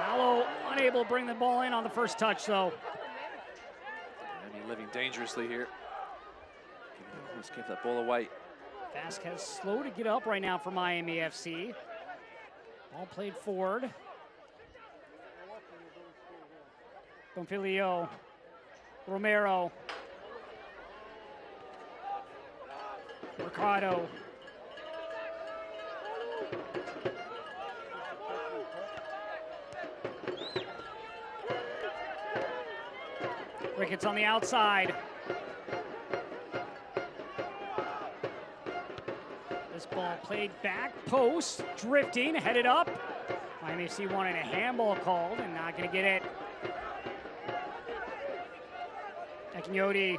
Vallo unable to bring the ball in on the first touch, though. Miami living dangerously here. Let's give that ball away. Vasquez slow to get up right now for Miami FC. Ball played forward. Bonfilio, Romero, Mercado. Ricketts on the outside. This ball played back post, drifting, headed up. Miami FC wanted a handball called and not going to get it. Akinyoti.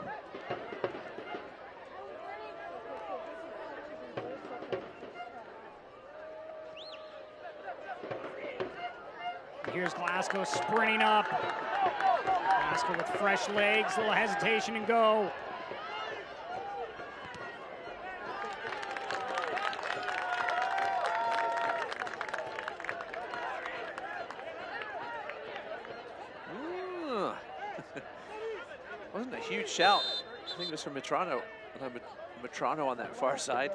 Here's Glasgow sprinting up. Glasgow with fresh legs, little hesitation and go. Wasn't a huge shout. I think it was from Metrano. Metrano on that far side.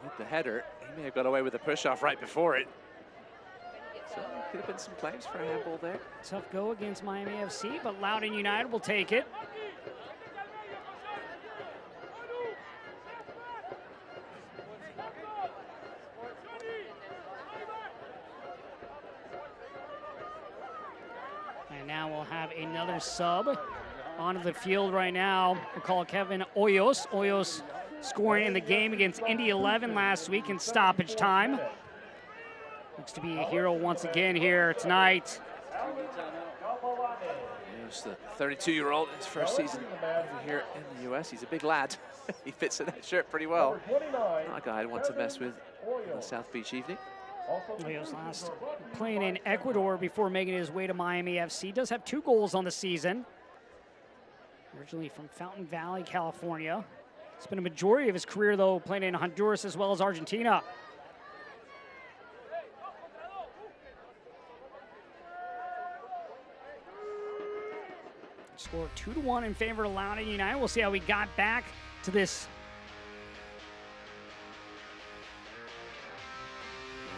With the header, he may have got away with a push-off right before it. So could have been some claims for a handball there. Tough go against Miami FC, but Loudoun United will take it. And now we'll have another sub onto the field right now. We'll call Kevin Hoyos. Hoyos scoring in the game against Indy 11 last week in stoppage time. Looks to be a hero once again here tonight. Here's the 32-year-old, his first season over here in the U.S. He's a big lad. He fits in that shirt pretty well. Not a guy I'd want to mess with on a South Beach evening. Leo's last playing in Ecuador before making his way to Miami FC. Does have 2 goals on the season. Originally from Fountain Valley, California. Spent a majority of his career, though, playing in Honduras as well as Argentina. Score 2-1 in favor of Loudoun United. We'll see how we got back to this.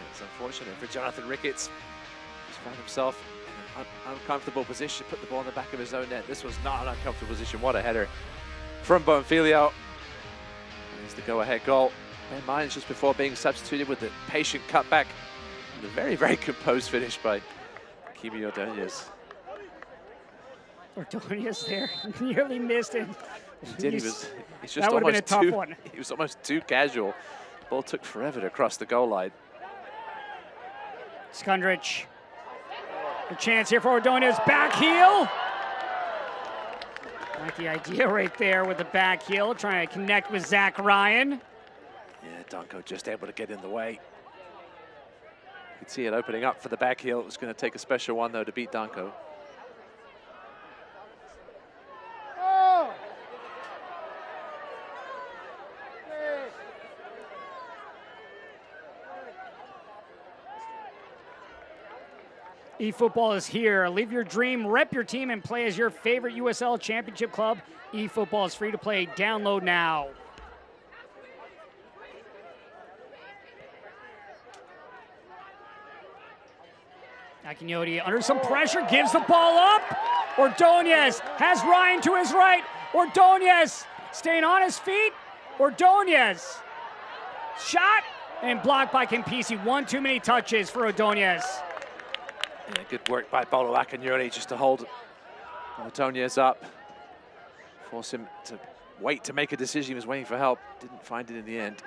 It's unfortunate for Jonathan Ricketts. He's found himself in an uncomfortable position, put the ball in the back of his own net. This was not an uncomfortable position. What a header from Bonfilio. There's the go-ahead goal. Ben Mines just before being substituted with the patient cutback. And the very, very composed finish by Kimi Ordonez. Ordonez there nearly missed it. He did. He's just that would have been a tough one. He was almost too casual. Ball took forever to cross the goal line. Skundrich. A chance here for Ordonez. Back heel. Like the idea right there with the back heel, trying to connect with Zach Ryan. Yeah, Danko just able to get in the way. You could see it opening up for the back heel. It was going to take a special one, though, to beat Danko. eFootball is here. Live your dream, rep your team, and play as your favorite USL Championship club. eFootball is free to play. Download now. Akinyoti under some pressure, gives the ball up. Ordonez has Ryan to his right. Ordonez staying on his feet. Ordonez shot and blocked by Campisi. One too many touches for Ordonez. Yeah, good work by Paulo Akinyoti just to hold Ordonez up. Force him to wait to make a decision. He was waiting for help. Didn't find it in the end.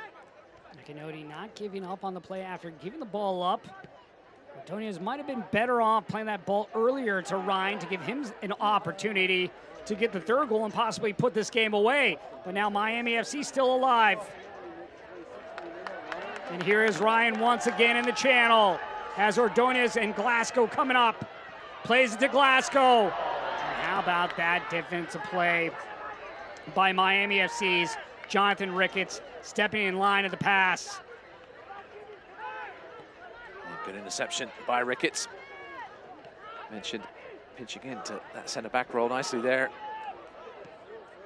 Akinyoti not giving up on the play after giving the ball up. Ordonez might have been better off playing that ball earlier to Ryan to give him an opportunity to get the 3rd goal and possibly put this game away. But now Miami FC still alive. And here is Ryan once again in the channel. Has Ordonez and Glasgow coming up. Plays it to Glasgow. And how about that defensive play by Miami FC's Jonathan Ricketts stepping in line of the pass. Good interception by Ricketts. Mentioned pitching into that centre-back role nicely there.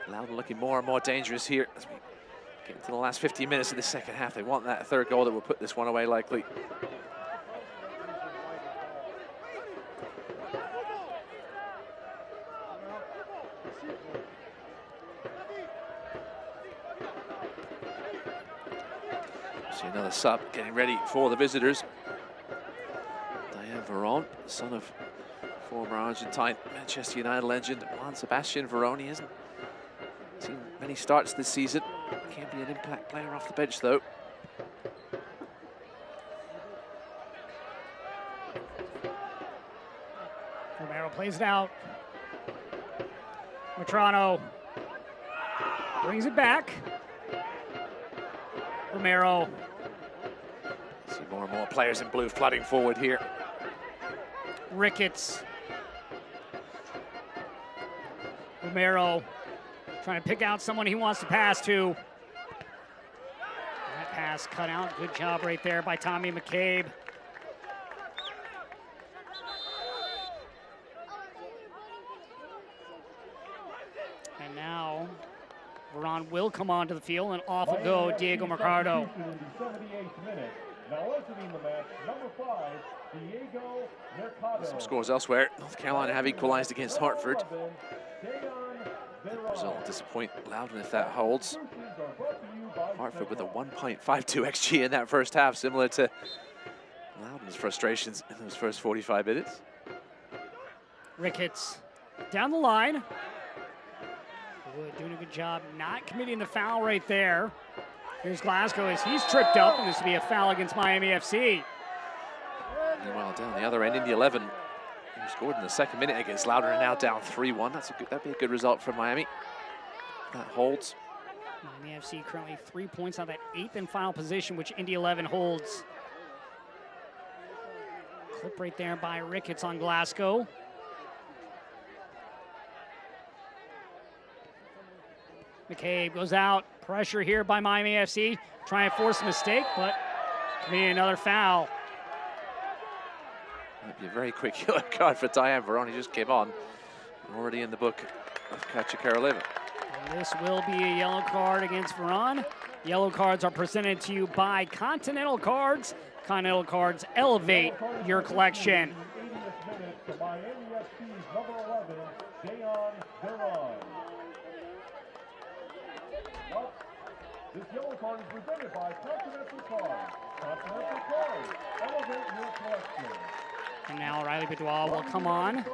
Loudoun looking more and more dangerous here as we get into the last 15 minutes of the second half. They want that 3rd goal that will put this one away likely. See another sub getting ready for the visitors. Veron, son of former Argentine Manchester United legend Juan Sebastian Verón. He hasn't seen many starts this season. Can be an impact player off the bench, though. Romero plays it out. Metrano brings it back. Romero. See more and more players in blue flooding forward here. Ricketts. Romero trying to pick out someone he wants to pass to. That pass cut out. Good job right there by Tommy McCabe. Veron will come onto the field, and off will go Diego Mercado. Some scores elsewhere. North Carolina have equalized against Hartford. The result will disappoint Loudoun if that holds. Hartford with a 1.52 XG in that first half, similar to Loudoun's frustrations in those first 45 minutes. Ricketts down the line. Wood doing a good job not committing the foul right there. Here's Glasgow as he's tripped up, and this will be a foul against Miami FC. Meanwhile, down the other end, in the 11, who scored in the second minute against Loudoun, and now down 3-1. That'd be a good result for Miami. That holds. Miami FC currently 3 points on that 8th and final position, which Indy 11 holds. Clip right there by Ricketts on Glasgow. McCabe goes out. Pressure here by Miami FC. Trying to force a mistake, but committing another foul. Might be a very quick yellow card for Diane Veron. He just came on. Already in the book of Kachikarileva. This will be a yellow card against Veron. Yellow cards are presented to you by Continental Cards. Continental Cards elevate your collection. This yellow card is presented by Continental Cards. Continental Cards, elevate your collection. And now Riley Bidwell will come on.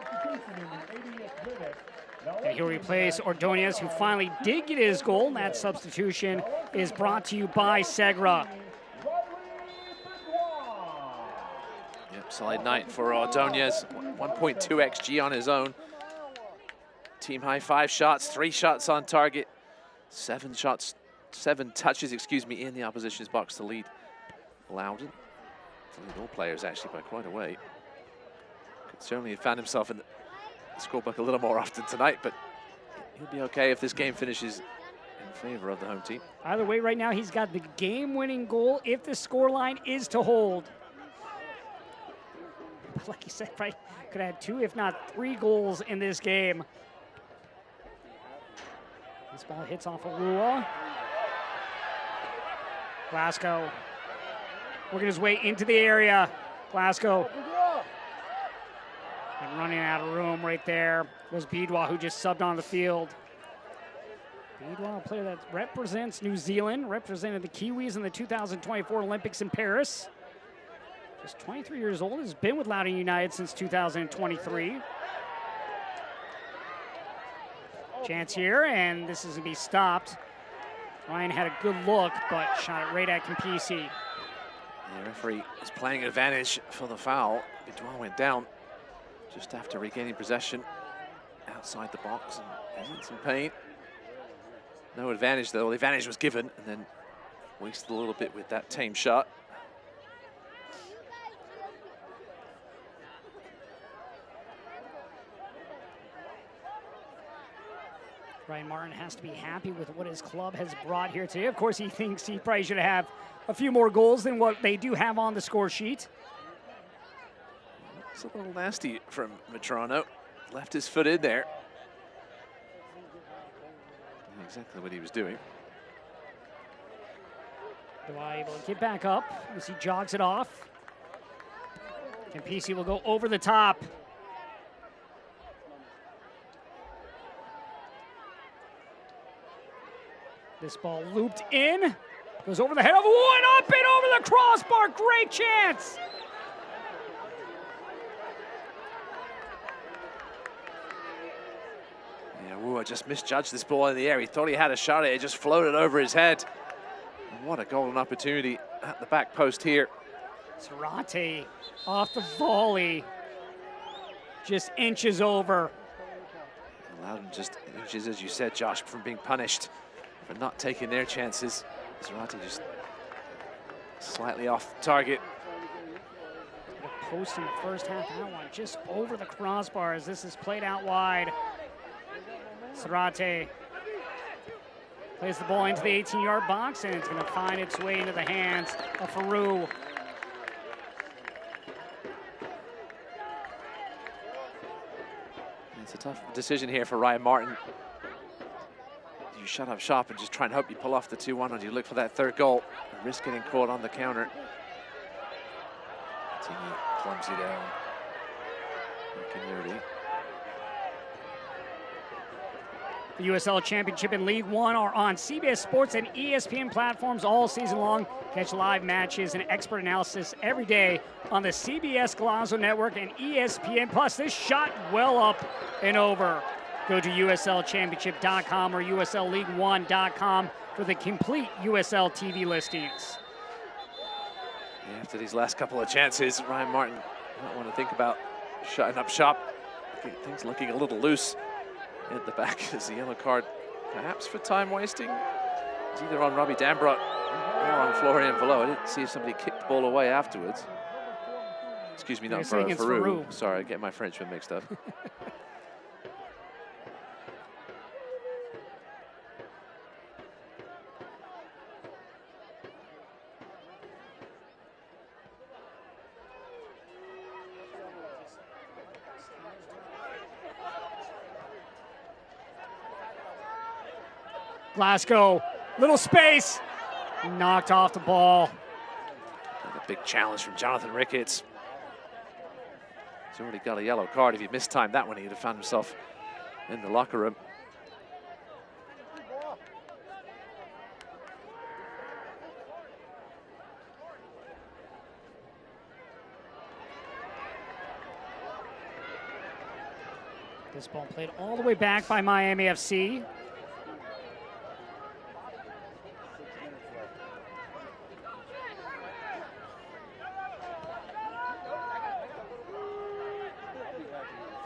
And he'll replace Ordonez, who finally did get his goal. And that substitution is brought to you by Segra. Yep, solid night for Ordonez. 1.2 XG on his own. Team high 5 shots, 3 shots on target, 7 touches, in the opposition's box to lead Loudoun. To lead all players actually by quite a way. Could certainly have found himself in the scorebook a little more often tonight, but he'll be okay if this game finishes in favor of the home team. Either way, right now he's got the game-winning goal if the scoreline is to hold. But like you said, right, could have had 2, if not 3 goals in this game. This ball hits off of Lua. Glasgow working his way into the area. Glasgow. And running out of room right there was Bidwa, who just subbed on the field. Bidwa, a player that represents New Zealand, represented the Kiwis in the 2024 Olympics in Paris. Just 23 years old, has been with Loudoun United since 2023. Chance here, and this is going to be stopped. Ryan had a good look, but shot it right at Campisi. The referee is playing advantage for the foul. Bidwa went down just after regaining possession outside the box, and he's in some pain. No advantage though. The advantage was given, and then wasted a little bit with that tame shot. Ryan Martin has to be happy with what his club has brought here today. Of course, he thinks he probably should have a few more goals than what they do have on the score sheet. It's a little nasty from Matrano. Left his foot in there. Exactly what he was doing. Dwyer able to get back up as he jogs it off. Campisi will go over the top. This ball looped in, goes over the head of one, up and over the crossbar, great chance. Yeah, Wua just misjudged this ball in the air. He thought he had a shot at it, just floated over his head. And what a golden opportunity at the back post here. Sarate off the volley, just inches over. Loudoun just inches, as you said, Josh, from being punished for not taking their chances. Zarate just slightly off target. The post in the first half, that one just over the crossbar as this is played out wide. Zarate plays the ball into the 18-yard box, and it's going to find its way into the hands of Faroux. It's a tough decision here for Ryan Martin. you shut up shop and just try and hope you pull off the 2-1 and you look for that third goal and risk getting caught on the counter. Tingy clumsy down. Continuity. The USL Championship and League One are on CBS Sports and ESPN platforms all season long. Catch live matches and expert analysis every day on the CBS Golazo Network and ESPN Plus. This shot well up and over. Go to USLChampionship.com or USLLeague1.com for the complete USL TV listings. Yeah, after these last couple of chances, Ryan Martin might want to think about shutting up shop. Things looking a little loose at the back as the yellow card, perhaps for time wasting. It's either on Robbie Dambrot or on Florian Velo. I didn't see if somebody kicked the ball away afterwards. Excuse me, not Faroux. Sorry, I get my Frenchman mixed up. Glasgow, little space, knocked off the ball. A big challenge from Jonathan Ricketts. He's already got a yellow card. If he mistimed that one, he'd have found himself in the locker room. This ball played all the way back by Miami FC.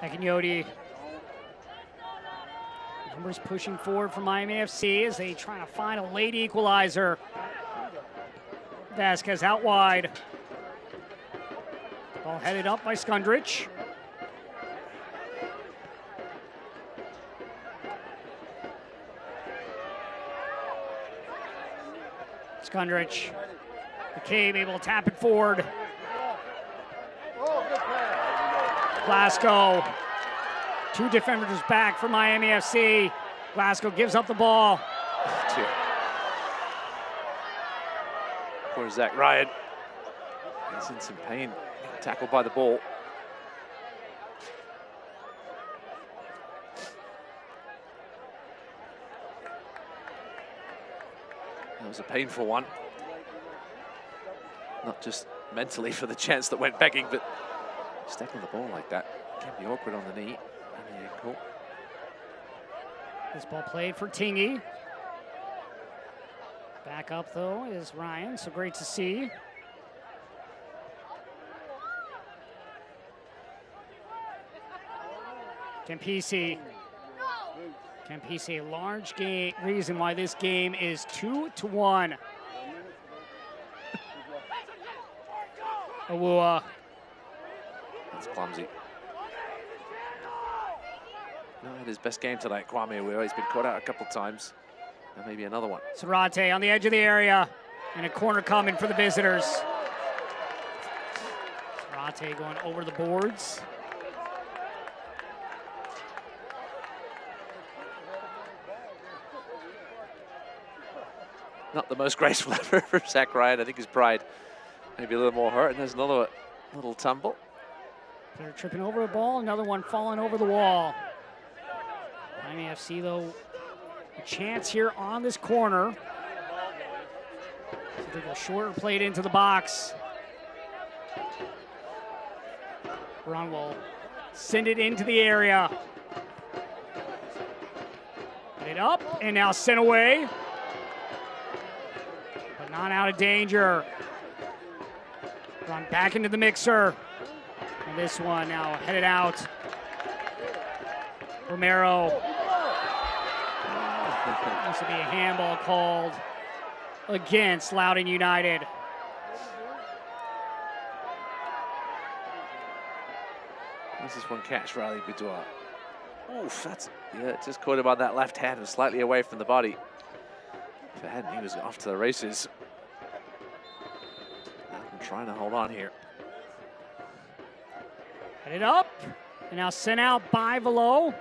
Akinyoti. Numbers pushing forward for Miami FC as they try to find a late equalizer. Vasquez out wide. Ball headed up by Skundrich. Skundrich. McCabe able to tap it forward. Glasgow. Two defenders back for Miami FC. Glasgow gives up the ball. Poor Zach Ryan. He's in some pain. Tackled by the ball. That was a painful one. Not just mentally for the chance that went begging, but step on the ball like that can be awkward on the knee and the ankle. This ball played for Tingy. Back up though is Ryan, so great to see. Campisi. Campisi, a large game reason why this game is 2-1. Awua. That's clumsy. Not had his best game tonight, Kwame Awua. He's been caught out a couple times. And maybe another one. Sarate on the edge of the area. And a corner coming for the visitors. Sarate going over the boards. Not the most graceful effort for Zach Ryan. I think his pride maybe a little more hurt. And there's another little tumble. They're tripping over a ball, another one falling over the wall. Miami FC, though, a chance here on this corner. So they go shorter plate into the box. Ron will send it into the area. Get it up, and now sent away. But not out of danger. Run back into the mixer. And this one now headed out. Romero. This will be a handball called against Loudoun United. This is one catch for Ali Boudoir. Oof, just caught him on that left hand and slightly away from the body. If it hadn't, he was off to the races. I'm trying to hold on here. Headed up, and now sent out by Velo.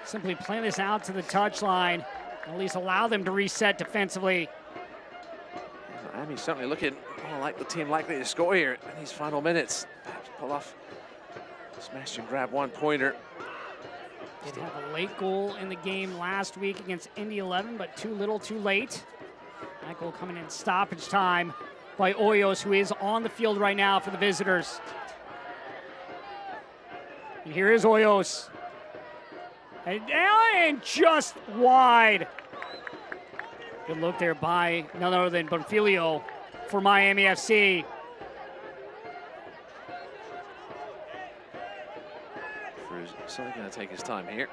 simply play this out to the touchline, at least allow them to reset defensively. Miami's certainly looking more like the team likely to score here in these final minutes. Perhaps pull off smash and grab one-pointer. Did have a late goal in the game last week against Indy 11, but too little, too late. That goal coming in stoppage time by Hoyos, who is on the field right now for the visitors. And here is Hoyos. And just wide. Good look there by none other than Bonfilio for Miami FC. Certainly going to take his time here.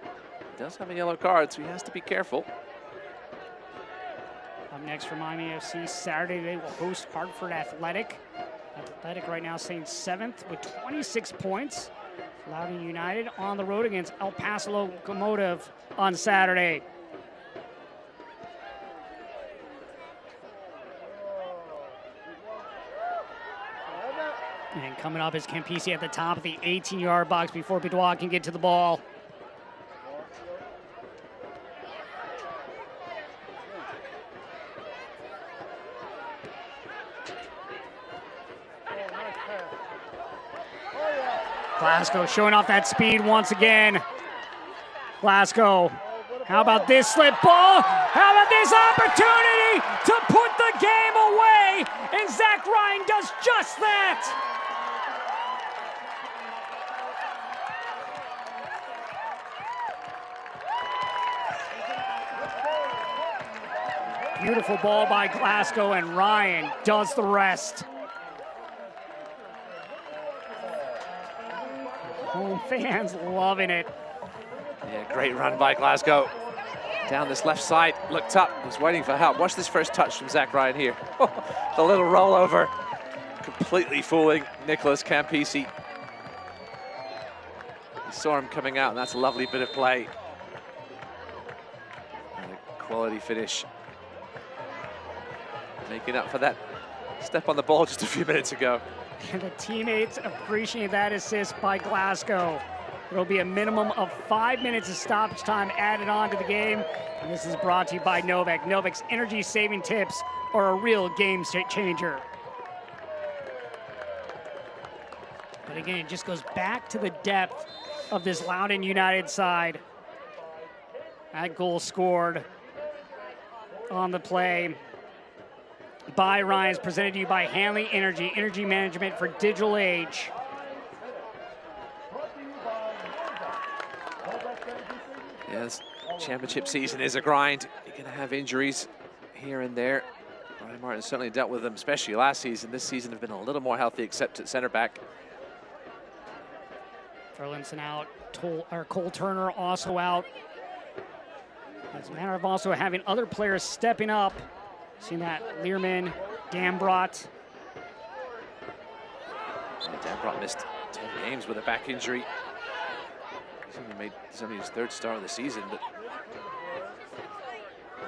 He does have a yellow card, so he has to be careful. Up next for Miami FC, Saturday they will host Hartford Athletic. Athletic right now staying 7th with 26 points. Loudoun United on the road against El Paso Locomotive on Saturday. And coming up is Campisi at the top of the 18-yard box before Bidwa can get to the ball. Glasgow showing off that speed once again. Glasgow, how about this slip ball? How about this opportunity to put the game away? And Zach Ryan does just that. Beautiful ball by Glasgow, and Ryan does the rest. Home fans loving it. Yeah, great run by Glasgow. Down this left side, looked up, was waiting for help. Watch this first touch from Zach Ryan here. The little rollover, completely fooling Nicholas Campisi. He saw him coming out, and that's a lovely bit of play. And a quality finish. Making up for that step on the ball just a few minutes ago. And the teammates appreciate that assist by Glasgow. There'll be a minimum of 5 minutes of stoppage time added on to the game. And this is brought to you by Novak. Novak's energy-saving tips are a real game changer. But again, it just goes back to the depth of this Loudoun United side. That goal scored on the play by Ryan is presented to you by Hanley Energy, energy management for digital age. Yes, championship season is a grind. You're going to have injuries here and there. Ryan Martin certainly dealt with them, especially last season. This season have been a little more healthy, except at center back. Ferlinson out, Cole Turner also out. It's a matter of also having other players stepping up. Seen that, Learman, Dambrot. Dambrot missed 10 games with a back injury. He's only made his 3rd start of the season, but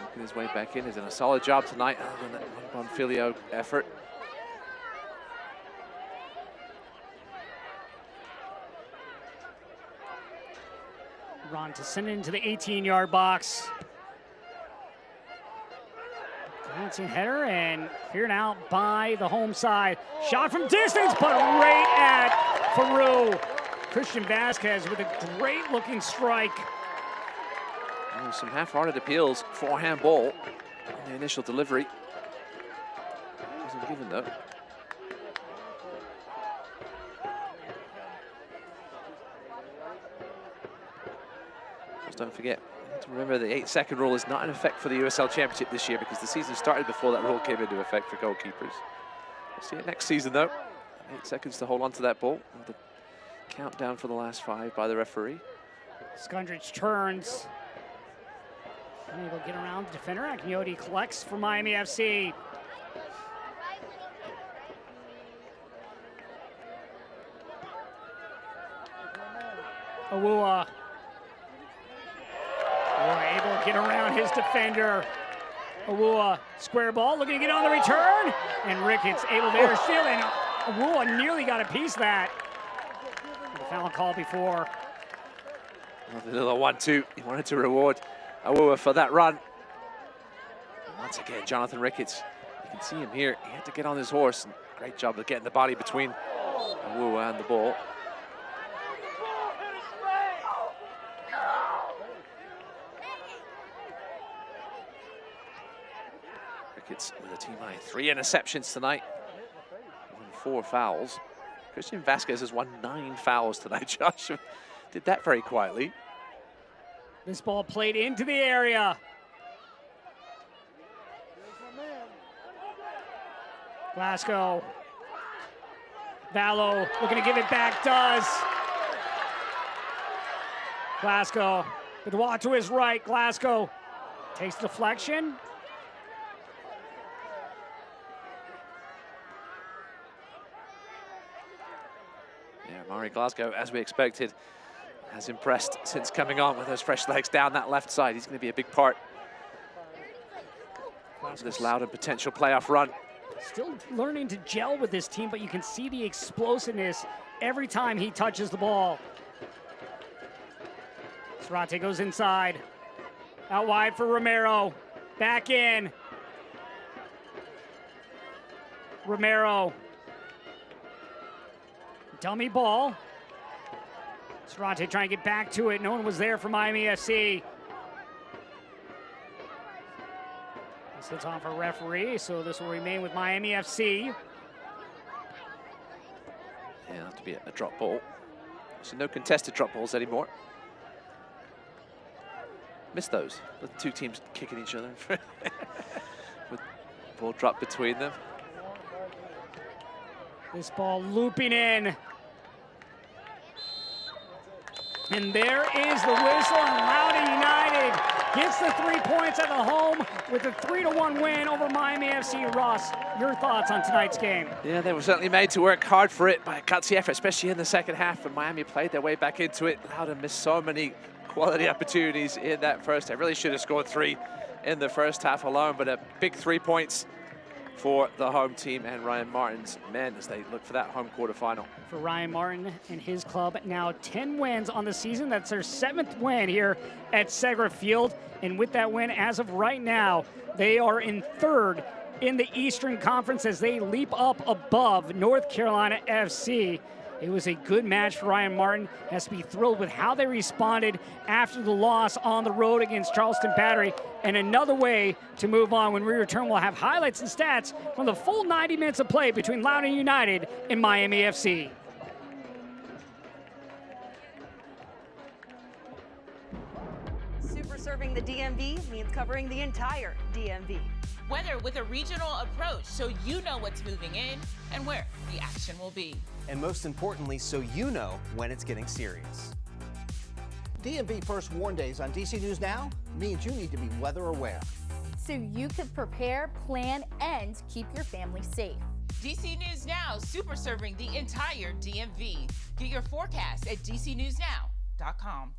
working his way back in. He's done a solid job tonight, other than that Bonfilio effort. Ron to send it into the 18-yard box. Glancing header and cleared out by the home side. Shot from distance, but right at Peru. Christian Vasquez with a great-looking strike. Some half-hearted appeals, forehand ball on the initial delivery. Wasn't given though. Just don't forget to remember the 8-second rule is not in effect for the USL Championship this year because the season started before that rule came into effect for goalkeepers. We'll see it next season though. 8 seconds to hold on to that ball. The countdown for the last 5 by the referee. Skundrich turns. Unable to get around the defender. Aknioti collects for Miami FC. Awua. Able to get around his defender. Awua, square ball, looking to get on the return. And Ricketts able to airfield, and Awua nearly got a piece of that. The foul call before. The little 1-2. He wanted to reward Awuah for that run. And once again, Jonathan Ricketts. You can see him here. He had to get on his horse. And great job of getting the body between Awuah and the ball. Ricketts with a team high 3 interceptions tonight. Won 4 fouls. Christian Vasquez has won 9 fouls tonight, Josh. Did that very quietly. This ball played into the area. Glasgow. Vallow looking to give it back, does. Glasgow with the walk to his right. Glasgow takes the deflection. Yeah, Mari Glasgow, as we expected, has impressed since coming on with those fresh legs down that left side. He's going to be a big part of this Loudoun potential playoff run. Still learning to gel with this team, but you can see the explosiveness every time he touches the ball. Sarate goes inside. Out wide for Romero. Back in. Romero. Dummy ball. Sarate trying to get back to it. No one was there for Miami FC. This hits off a referee, so this will remain with Miami FC. Yeah, it'll have to be a drop ball. So no contested drop balls anymore. Missed those. With 2 teams kicking each other. With ball drop between them. This ball looping in. And there is the whistle, and Loudoun United gets the 3 points at the home with a 3-1 win over Miami FC. Ross, your thoughts on tonight's game? Yeah, they were certainly made to work hard for it by a gutsy effort, especially in the second half, when Miami played their way back into it. Loudoun missed so many quality opportunities in that first half. Really should have scored 3 in the first half alone, but a big 3 points for the home team and Ryan Martin's men as they look for that home quarterfinal. For Ryan Martin and his club, now 10 wins on the season. That's their 7th win here at Segra Field. And with that win, as of right now, they are in 3rd in the Eastern Conference as they leap up above North Carolina FC. It was a good match for Ryan Martin. Has to be thrilled with how they responded after the loss on the road against Charleston Battery. And another way to move on. When we return, we'll have highlights and stats from the full 90 minutes of play between Loudoun United and Miami FC. Super serving the DMV means covering the entire DMV. Weather with a regional approach so you know what's moving in and where the action will be. And most importantly, so you know when it's getting serious. DMV First Warn Days on DC News Now means you need to be weather aware. So you can prepare, plan, and keep your family safe. DC News Now, super serving the entire DMV. Get your forecast at dcnewsnow.com.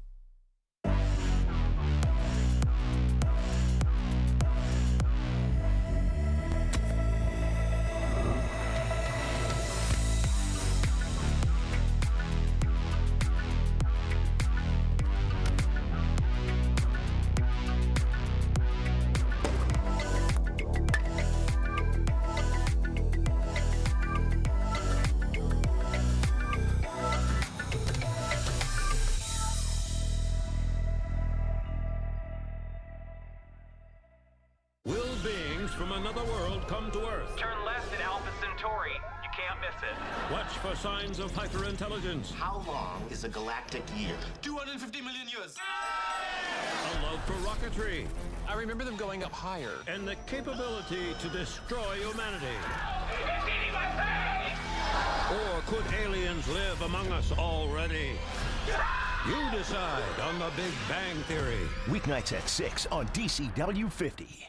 From another world come to Earth. Turn left at Alpha Centauri. You can't miss it. Watch for signs of hyperintelligence. How long is a galactic year? 250 million years. A love for rocketry. I remember them going up higher. And the capability to destroy humanity. Or could aliens live among us already? You decide on the Big Bang Theory. Weeknights at 6 on DCW 50.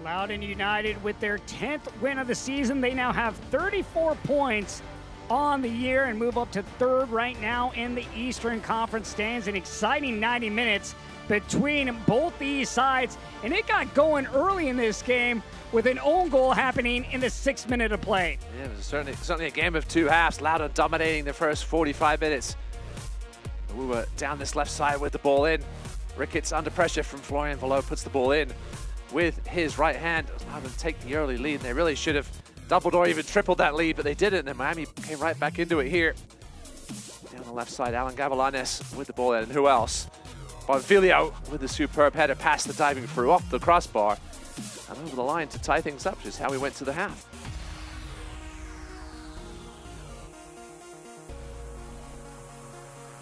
Loudoun United with their 10th win of the season. They now have 34 points on the year and move up to 3rd right now in the Eastern Conference stands. An exciting 90 minutes between both these sides. And it got going early in this game with an own goal happening in the 6th minute of play. Yeah, it was certainly a game of 2 halves. Loudoun dominating the first 45 minutes. We were down this left side with the ball in. Ricketts under pressure from Florian Velo puts the ball in with his right hand. Allowed them to take the early lead. They really should have doubled or even tripled that lead, but they didn't. And then Miami came right back into it here. Down the left side, Alan Gavilanes with the ball in. And who else? Bonfilio with the superb header past the diving through off the crossbar and over the line to tie things up, which is how we went to the half.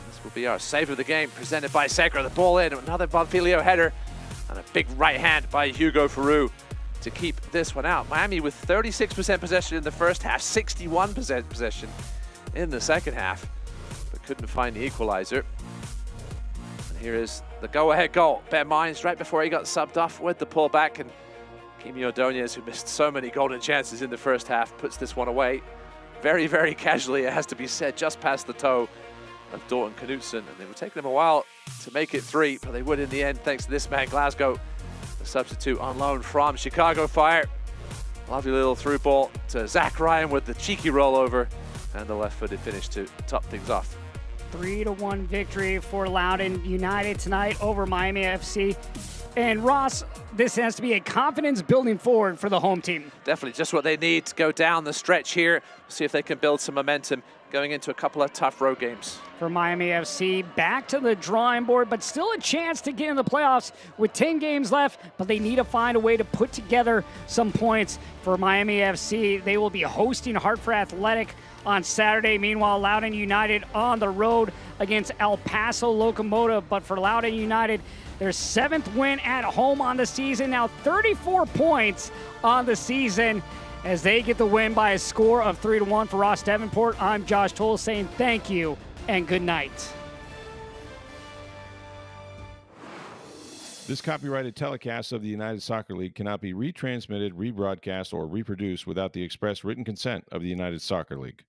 This will be our save of the game, presented by Segra. The ball in, another Bonfilio header, and a big right hand by Hugo Farou to keep this one out. Miami with 36% possession in the first half, 61% possession in the second half, but couldn't find the equalizer. Here is the go-ahead goal. Ben Mines right before he got subbed off with the pullback, and Kimi Ordonez, who missed so many golden chances in the first half, puts this one away. Very, very casually, it has to be said, just past the toe of Dalton Knutson. And it would take them a while to make it 3, but they would in the end, thanks to this man, Glasgow, the substitute on loan from Chicago Fire. Lovely little through ball to Zach Ryan with the cheeky rollover and the left-footed finish to top things off. 3-1 victory for Loudoun United tonight over Miami FC. And Ross, this has to be a confidence building forward for the home team. Definitely just what they need to go down the stretch here. See if they can build some momentum going into a couple of tough road games. For Miami FC, back to the drawing board, but still a chance to get in the playoffs with 10 games left, but they need to find a way to put together some points for Miami FC. They will be hosting Hartford Athletic on Saturday. Meanwhile, Loudoun United on the road against El Paso Locomotive. But for Loudoun United, their 7th win at home on the season. Now 34 points on the season as they get the win by a score of 3-1. For Ross Davenport, I'm Josh Toll saying thank you and good night. This copyrighted telecast of the United Soccer League cannot be retransmitted, rebroadcast, or reproduced without the express written consent of the United Soccer League.